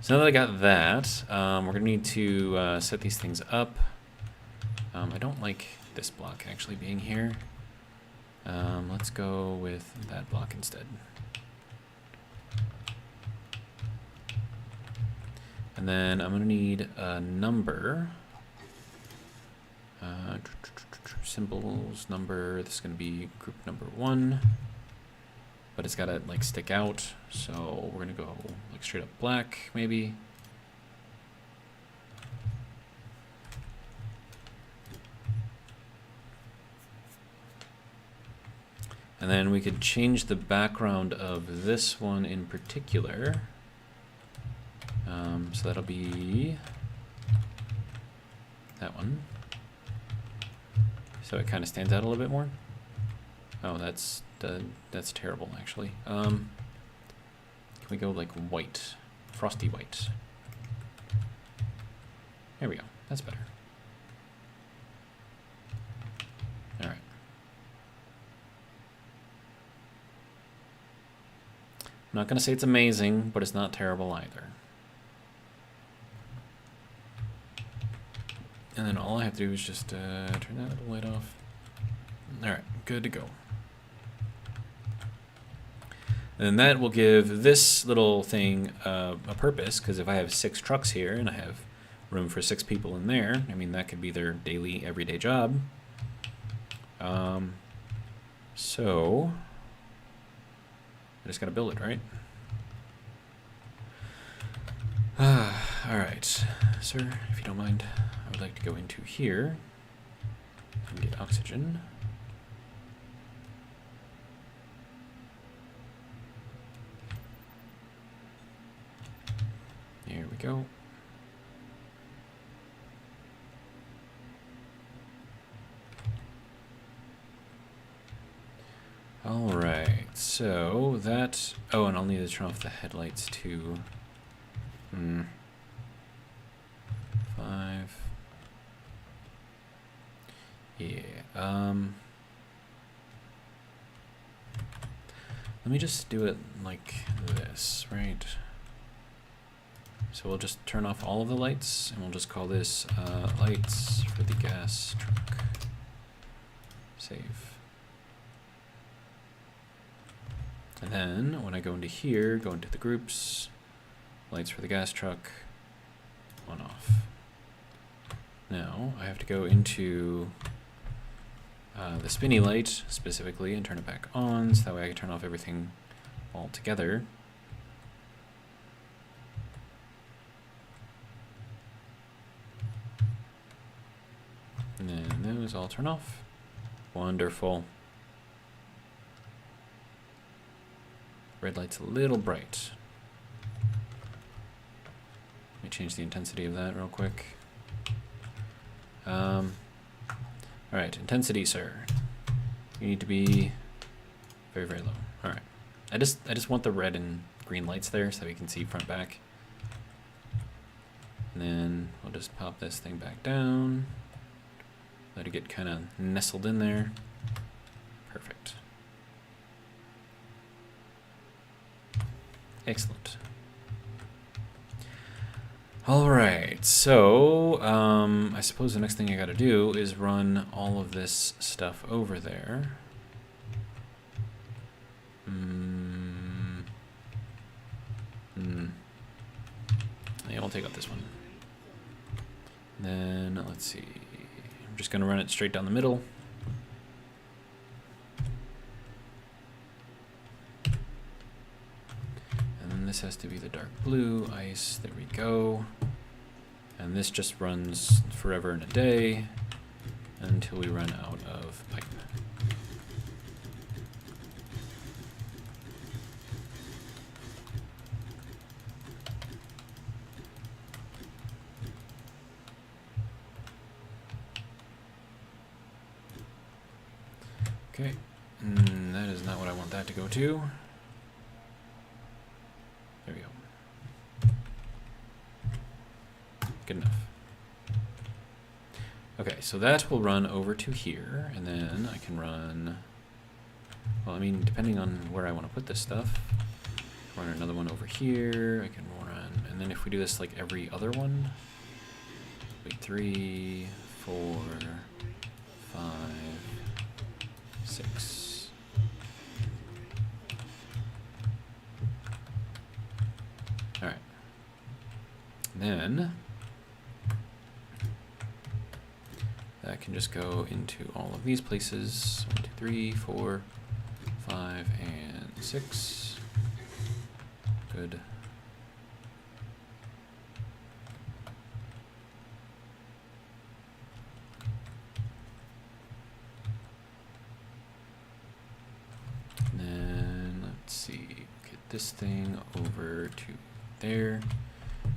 So now that I got that, we're going to need to set these things up. I don't like this block actually being here. Let's go with that block instead. And then I'm going to need a number. Symbols, number. This is going to be group number 1. But it's got to like stick out. So we're going to go like straight up black, maybe. And then we could change the background of this one in particular. So that'll be that one. So it kind of stands out a little bit more. Oh, that's terrible, actually. Can we go like white, frosty white? There we go. That's better. All right. I'm not going to say it's amazing, but it's not terrible either. And then all I have to do is just turn that little light off. All right, good to go. And that will give this little thing a purpose, because if I have 6 trucks here and I have room for 6 people in there, I mean, that could be their daily, everyday job. So I just got to build it, right? All right, sir, if you don't mind, I would like to go into here and get oxygen. Here we go. Alright, so that... Oh, and I'll need to turn off the headlights too. 5. Yeah, let me just do it like this, right? So we'll just turn off all of the lights, and we'll just call this lights for the gas truck. Save. And then when I go into here, go into the groups, lights for the gas truck, on off. Now I have to go into the spinny light specifically and turn it back on, so that way I can turn off everything all together. And then those all turn off. Wonderful. Red light's a little bright. Let me change the intensity of that real quick. Alright, intensity, sir. You need to be very, very low. Alright. I just want the red and green lights there so that we can see front back. And then we'll just pop this thing back down. Let it get kind of nestled in there. Perfect. Excellent. Alright, so I suppose the next thing I gotta do is run all of this stuff over there. Yeah, we'll take out this one. Then, let's see. I'm just gonna run it straight down the middle. This has to be the dark blue ice. There we go. And this just runs forever and a day until we run out of pipe. Okay, that is not what I want that to go to. There we go. Good enough. Okay, so that will run over to here, and then I can run, well, I mean, depending on where I want to put this stuff, run another one over here, I can run, and then if we do this like every other one, wait, 3, 4, 5, 6. Alright. Then that can just go into all of these places. 1, 2, 3, 4, 5, and 6. Good. And then let's see, get this thing over to there,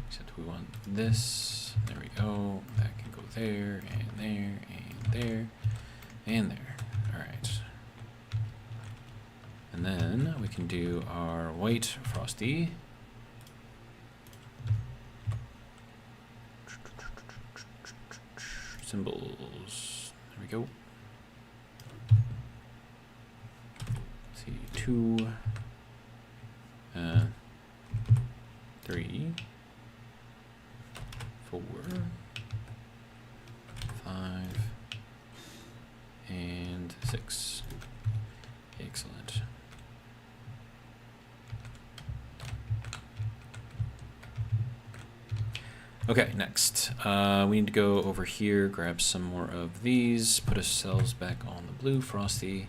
except we want this. There we go. That can go there, and there, and there, and there. Alright. And then we can do our white frosty. Symbols. There we go. Let's see, 2, 3, 4, 5, and 6. Excellent. Okay, next. We need to go over here, grab some more of these, put ourselves back on the blue frosty.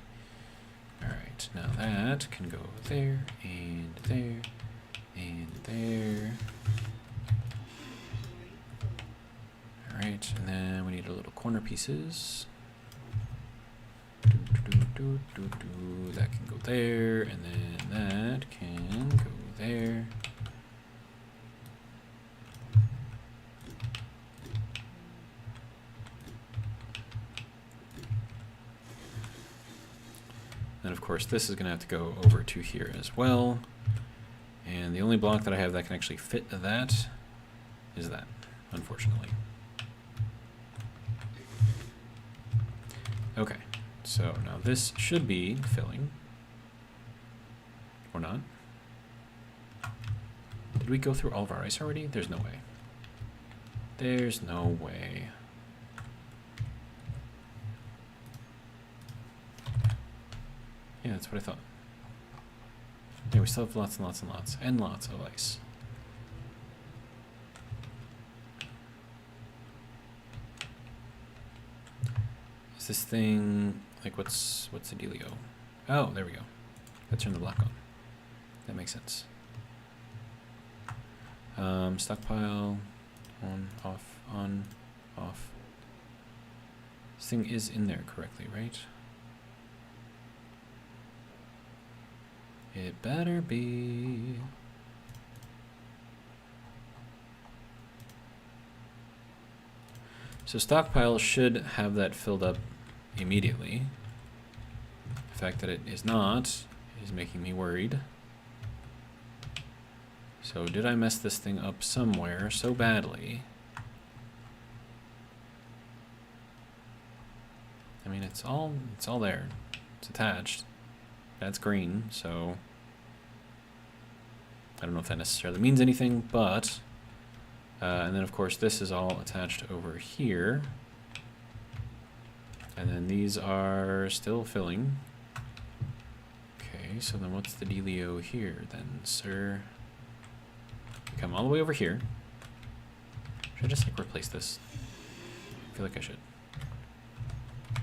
Alright, now that can go there, and there, and there. Alright, and then we need our little corner pieces. That can go there, and then that can go there. Then of course this is going to have to go over to here as well. And the only block that I have that can actually fit that is that, unfortunately. Okay, so now this should be filling. Or not. Did we go through all of our ice already? There's no way. There's no way. Yeah, that's what I thought. Yeah, we still have lots and lots and lots and lots of ice. Is this thing like what's the dealio? Oh, there we go. Let's turn the block on. That makes sense. Stockpile on, off. This thing is in there correctly, right? It better be. So stockpile should have that filled up immediately. The fact that it is not is making me worried. So did I mess this thing up somewhere so badly? I mean, it's all there. It's attached. That's green, so I don't know if that necessarily means anything, but and then of course this is all attached over here, and then these are still filling. Okay, so then what's the dealio here then, sir? Come all the way over here. Should I just like replace this? I feel like I should.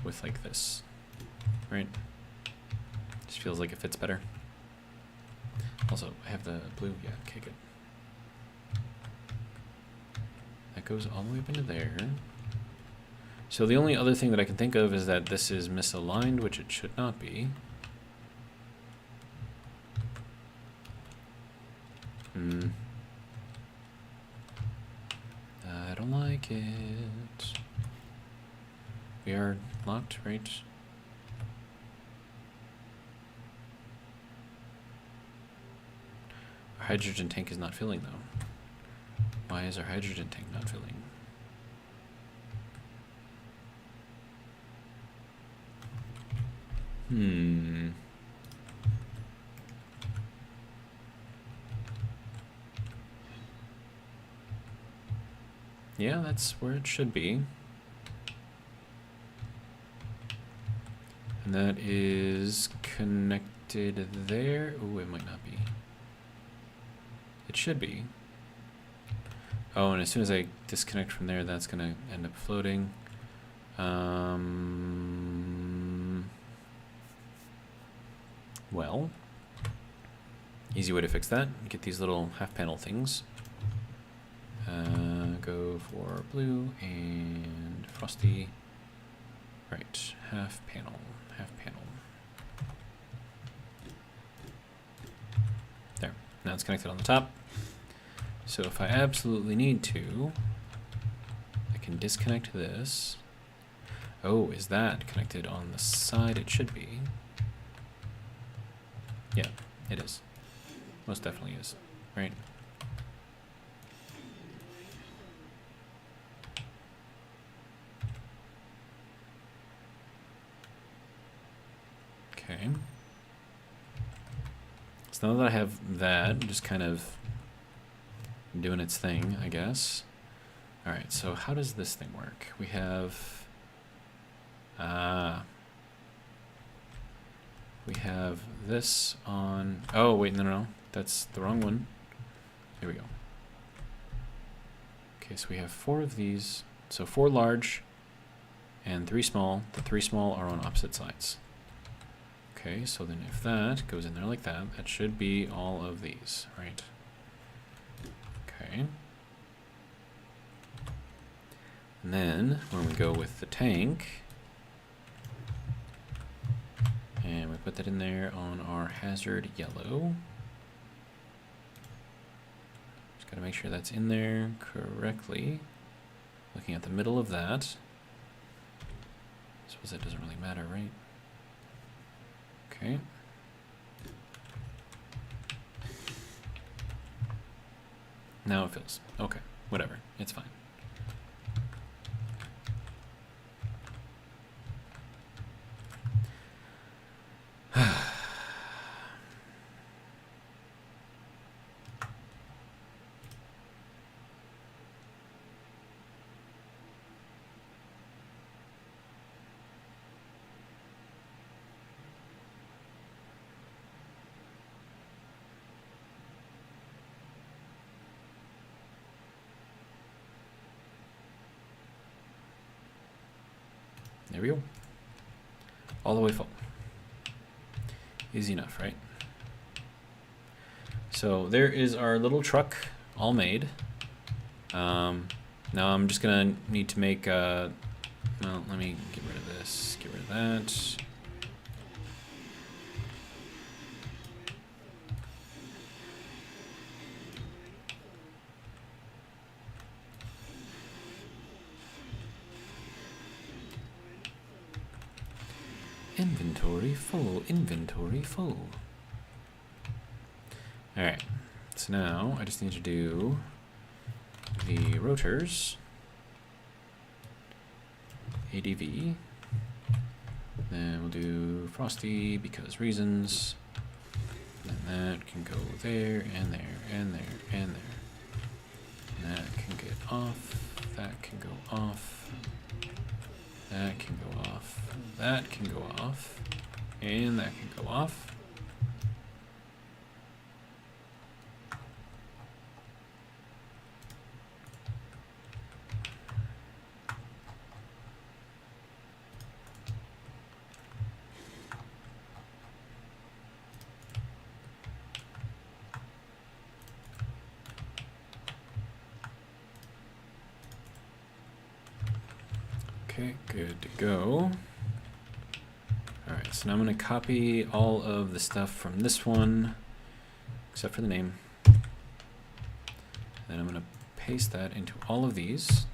With like this, right? Just feels like it fits better. Also, I have the blue. Yeah, okay, good. That goes all the way up into there. So the only other thing that I can think of is that this is misaligned, which it should not be. I don't like it. We are locked, right? Our hydrogen tank is not filling, though. Why is our hydrogen tank not filling? Yeah, that's where it should be. And that is connected there. Oh, it might not be. It should be. Oh, and as soon as I disconnect from there, that's going to end up floating. Well, easy way to fix that. Get these little half panel things. Go for blue and frosty. Right, half panel. There, now it's connected on the top. So if I absolutely need to, I can disconnect this. Oh, is that connected on the side? It should be. Yeah, it is. Most definitely is, right? Okay. So now that I have that, just kind of doing its thing, I guess. Alright, so how does this thing work? We have... we have this on... Oh, wait, no. That's the wrong one. Here we go. Okay, so we have 4 of these. So 4 large and 3 small. The 3 small are on opposite sides. Okay, so then if that goes in there like that, that should be all of these, right? Okay. And then when we go with the tank, and we put that in there on our hazard yellow. Just gotta make sure that's in there correctly. Looking at the middle of that. I suppose that doesn't really matter, right? Okay. Now it fills. Okay, whatever. It's fine. There we go. All the way full. Easy enough, right? So there is our little truck all made. Now I'm just gonna need to make, well, let me get rid of this, get rid of that. Inventory full, inventory full. All right, so now I just need to do the rotors, ADV, then we'll do Frosty because reasons, and that can go there, and there, and there, and there. And that can get off, that can go off, that can go off, that can go off, and that can go off. Okay, good to go. All right, so now I'm going to copy all of the stuff from this one, except for the name. Then I'm going to paste that into all of these.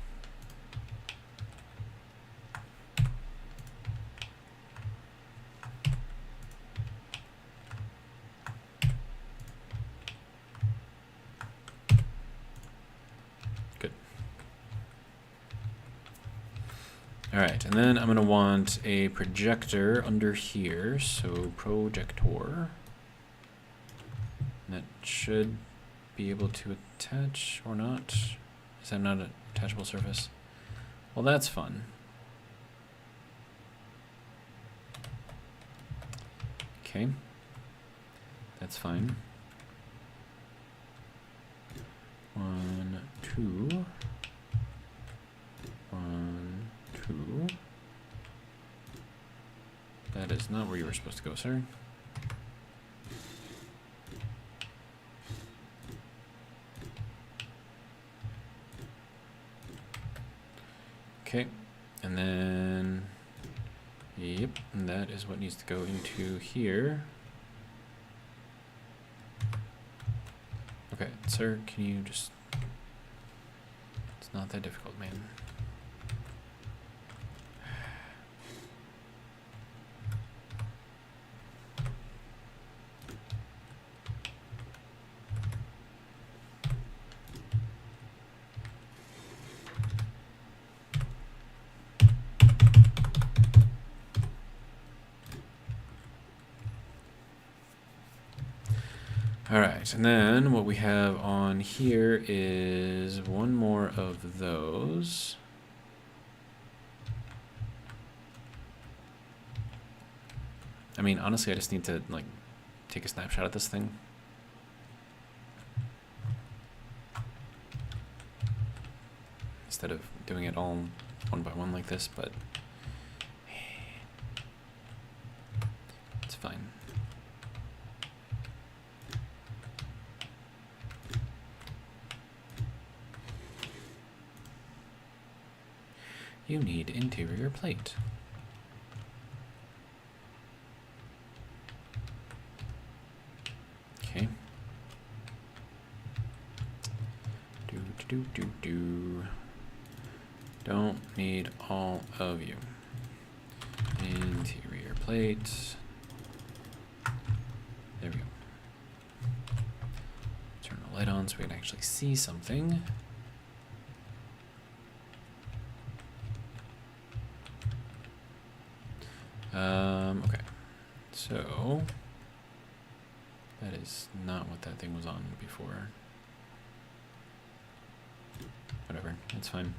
Good. All right, and then I'm going to want a projector under here, so projector. And that should be able to attach or not. Is that not an attachable surface? Well, that's fun. Okay, that's fine. 1, 2. 1, 2. That is not where you were supposed to go, sir. Okay, and then, yep, and that is what needs to go into here. Okay, sir, can you just, it's not that difficult, man. All right, and then what we have on here is one more of those. I mean, honestly, I just need to like take a snapshot of this thing. Instead of doing it all one by one like this, but it's fine. You need interior plate. Okay. Do. Don't need all of you. Interior plate. light on so we can actually see something. Okay, so that is not what that thing was on before. Whatever, that's fine.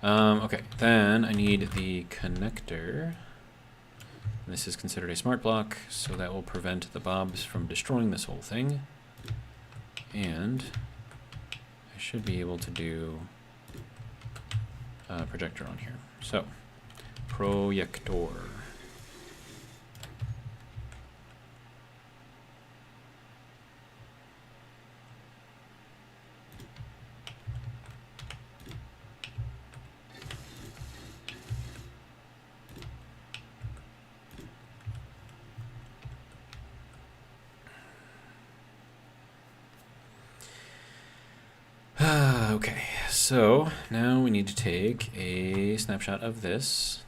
Okay, then I need the connector. This is considered a smart block, so that will prevent the bobs from destroying this whole thing. And I should be able to do a projector on here. So, projector. Okay, so now we need to take a snapshot of this.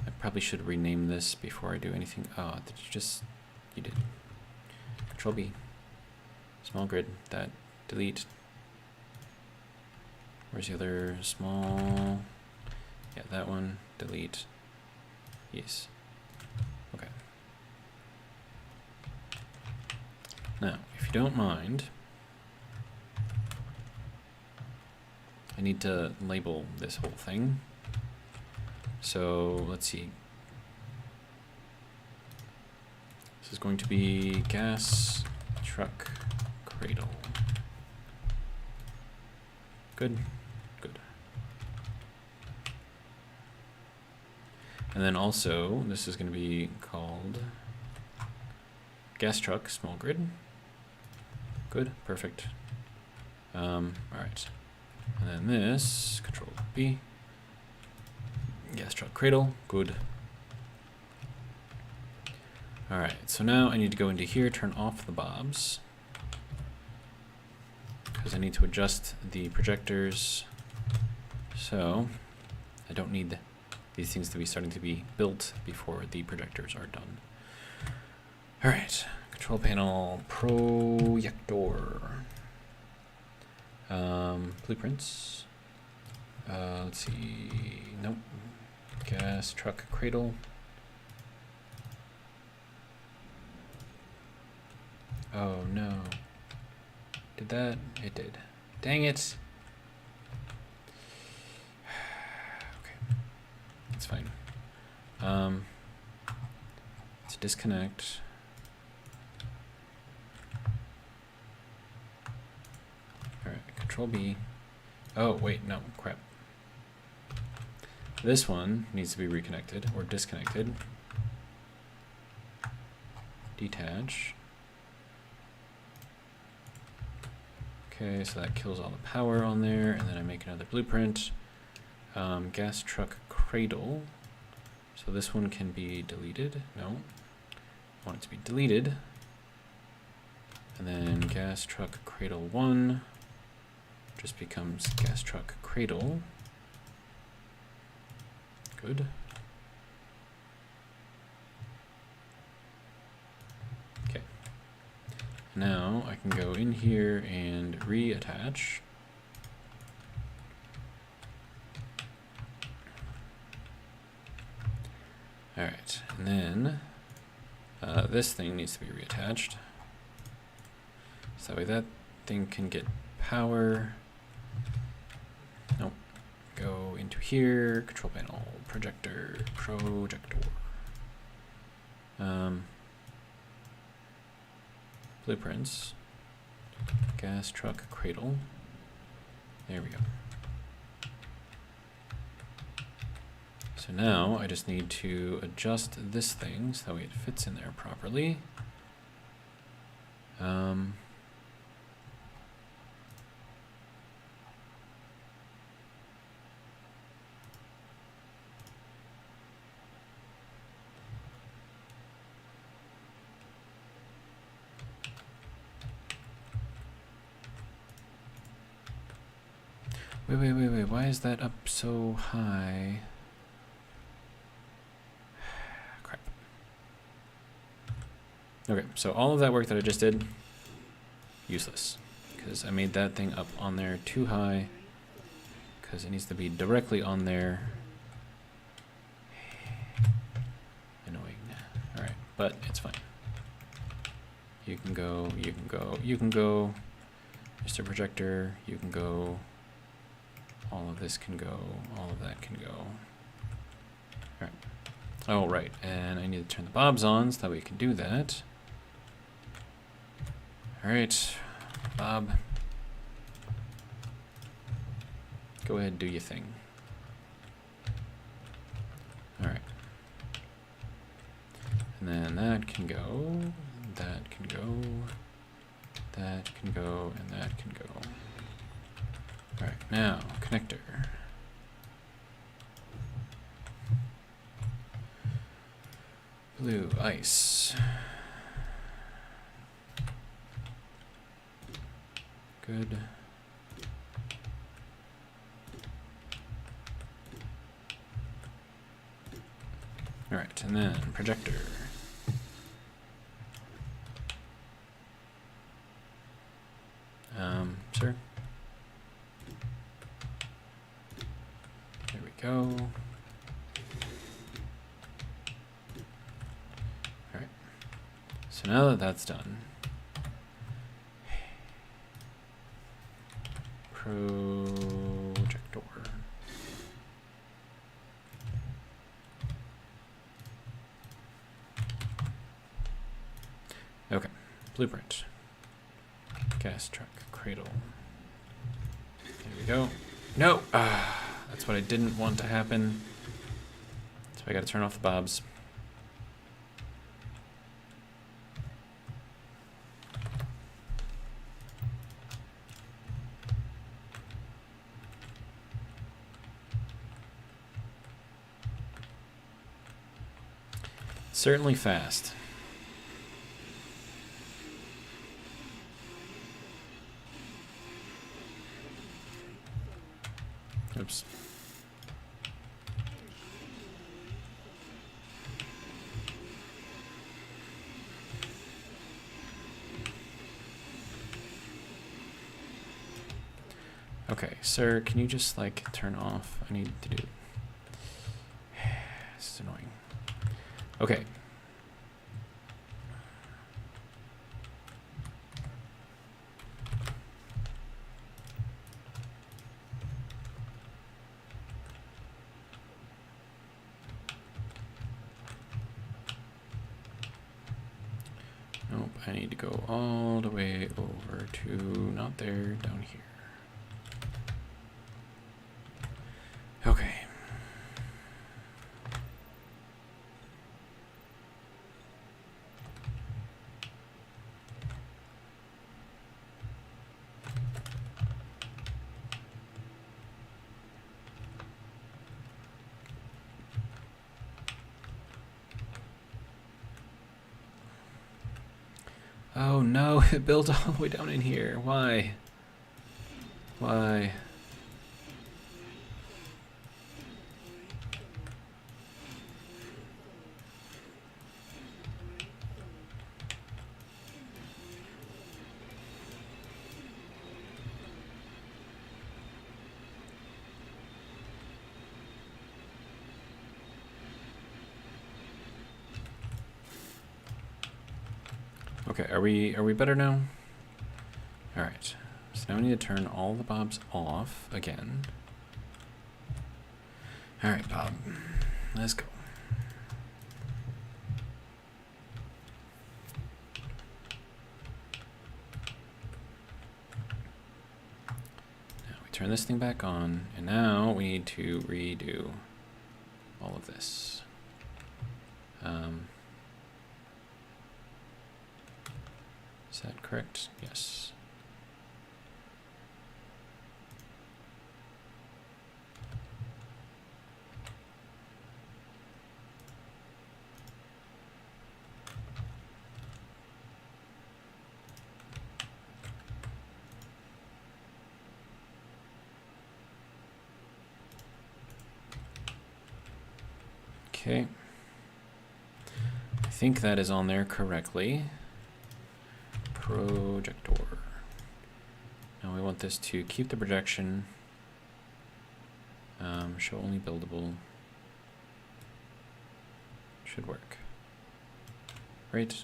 I probably should rename this before I do anything. Oh, did you just... You did. Control B. Small grid. That. Delete. Where's the other small... Yeah, that one. Delete. Yes. Okay. Now, if you don't mind... I need to label this whole thing. So let's see. This is going to be gas truck cradle. Good, good. And then also, this is going to be called gas truck small grid. Good, perfect. All right. And then this, Control B, gas truck cradle, good. All right, so now I need to go into here, turn off the bobs, because I need to adjust the projectors. So I don't need these things to be starting to be built before the projectors are done. All right, control panel, projector. Blueprints. Let's see. Nope. Gas truck cradle. Oh no. Did that? It did. Dang it. Okay. That's fine. Let's disconnect. Control B. Oh, wait, no, crap. This one needs to be reconnected or disconnected. Detach. Okay, so that kills all the power on there, and then I make another blueprint. Gas truck cradle. So this one can be deleted. No. I want it to be deleted. And then gas truck cradle 1. Just becomes gas truck cradle. Good. Okay. Now I can go in here and reattach. All right, and then this thing needs to be reattached. So that way that thing can get power. Nope. Go into here, control panel, projector. Blueprints, gas truck cradle. There we go. So now I just need to adjust this thing so that way it fits in there properly. Wait, why is that up so high? Crap. Okay, so all of that work that I just did, useless. because I made that thing up on there too high, because it needs to be directly on there. Annoying. Alright, but it's fine. You can go, you can go, you can go. Mr. Projector, you can go. All of this can go, all of that can go. Alright. Oh, right, and I need to turn the bobs on so that we can do that. Alright, Bob. Go ahead, do your thing. Alright. And then that can go, that can go, that can go, and that can go. Alright, now, connector. Blue, ice. Good. Alright, and then projector. Sir? There we go. Alright. So now that that's done, projector. Okay, blueprint. Gas truck, cradle. There we go. No! That's what I didn't want to happen. So I gotta turn off the bobs. Certainly fast. Oops. Okay, sir, can you just like turn off? I need to do. This is annoying. Okay. Nope, I need to go all the way over to, not there, down here. Okay. Oh no, it built all the way down in here. Why? Why? Okay, are we better now? All right. So now we need to turn all the bobs off again. All right, Bob. Let's go. Now we turn this thing back on, and now we need to redo all of this. Is that correct? Yes. Okay. I think that is on there correctly. Projector. And we want this to keep the projection. Show only buildable. Should work. Right.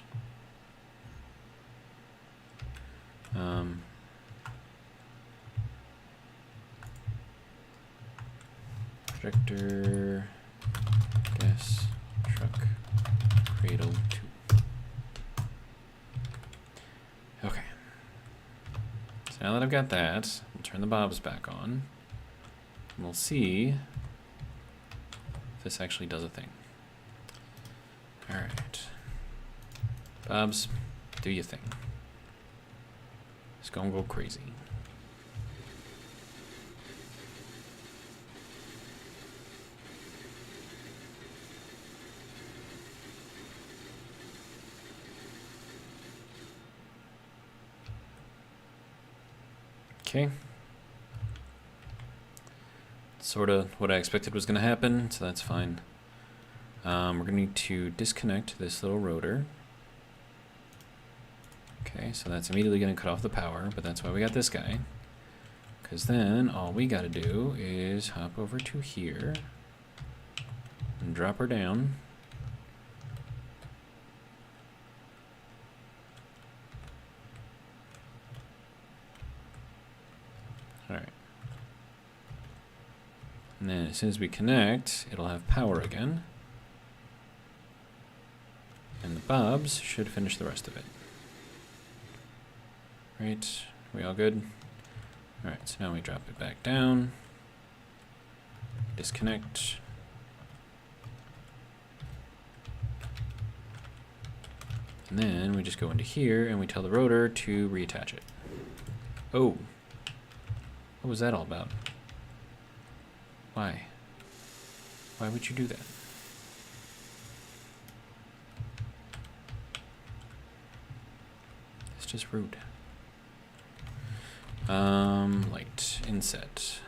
Projector, gas, truck, cradle 2. Okay. So now that I've got that, we'll turn the bobs back on. And we'll see if this actually does a thing. Alright. Bobs, do your thing. It's gonna go crazy. Okay. Sort of what I expected was going to happen, so that's fine. We're going to need to disconnect this little rotor. Okay, so that's immediately going to cut off the power, but that's why we got this guy. Because then all we got to do is hop over to here and drop her down. Alright. And then as soon as we connect, it'll have power again. And the bobs should finish the rest of it. Right, we all good? Alright, so now we drop it back down. Disconnect. And then we just go into here and we tell the rotor to reattach it. Oh. What was that all about? Why? Why would you do that? It's just rude. Light inset.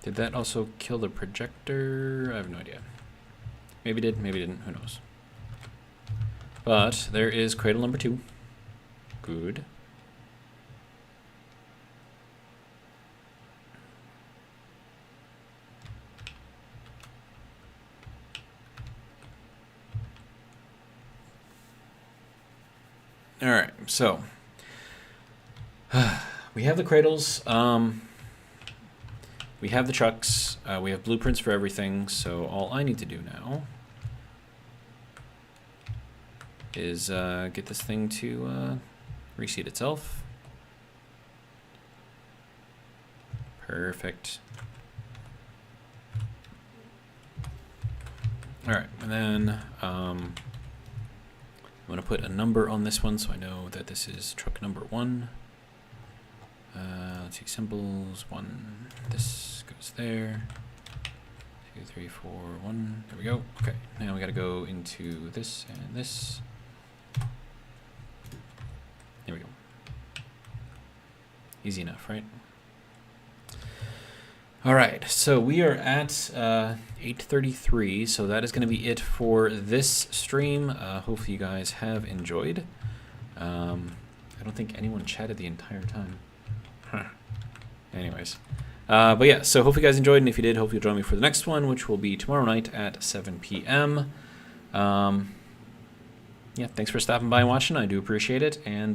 Did that also kill the projector? I have no idea. Maybe did, maybe didn't, who knows. But there is cradle number 2. Good. All right, so we have the cradles. We have the trucks. We have blueprints for everything. So all I need to do now is get this thing to reseat itself. Perfect. All right, and then I'm going to put a number on this one so I know that this is truck number 1. Let's see, symbols, 1, this goes there, 2, 3, 4, 1, there we go. Okay, now we gotta go into this and this. There we go. Easy enough, right? All right, so we are at 8:33, so that is gonna be it for this stream. Hopefully you guys have enjoyed. I don't think anyone chatted the entire time. Anyways, but yeah, so hope you guys enjoyed, and if you did, hope you'll join me for the next one, which will be tomorrow night at 7 p.m. Yeah, thanks for stopping by and watching. I do appreciate it, and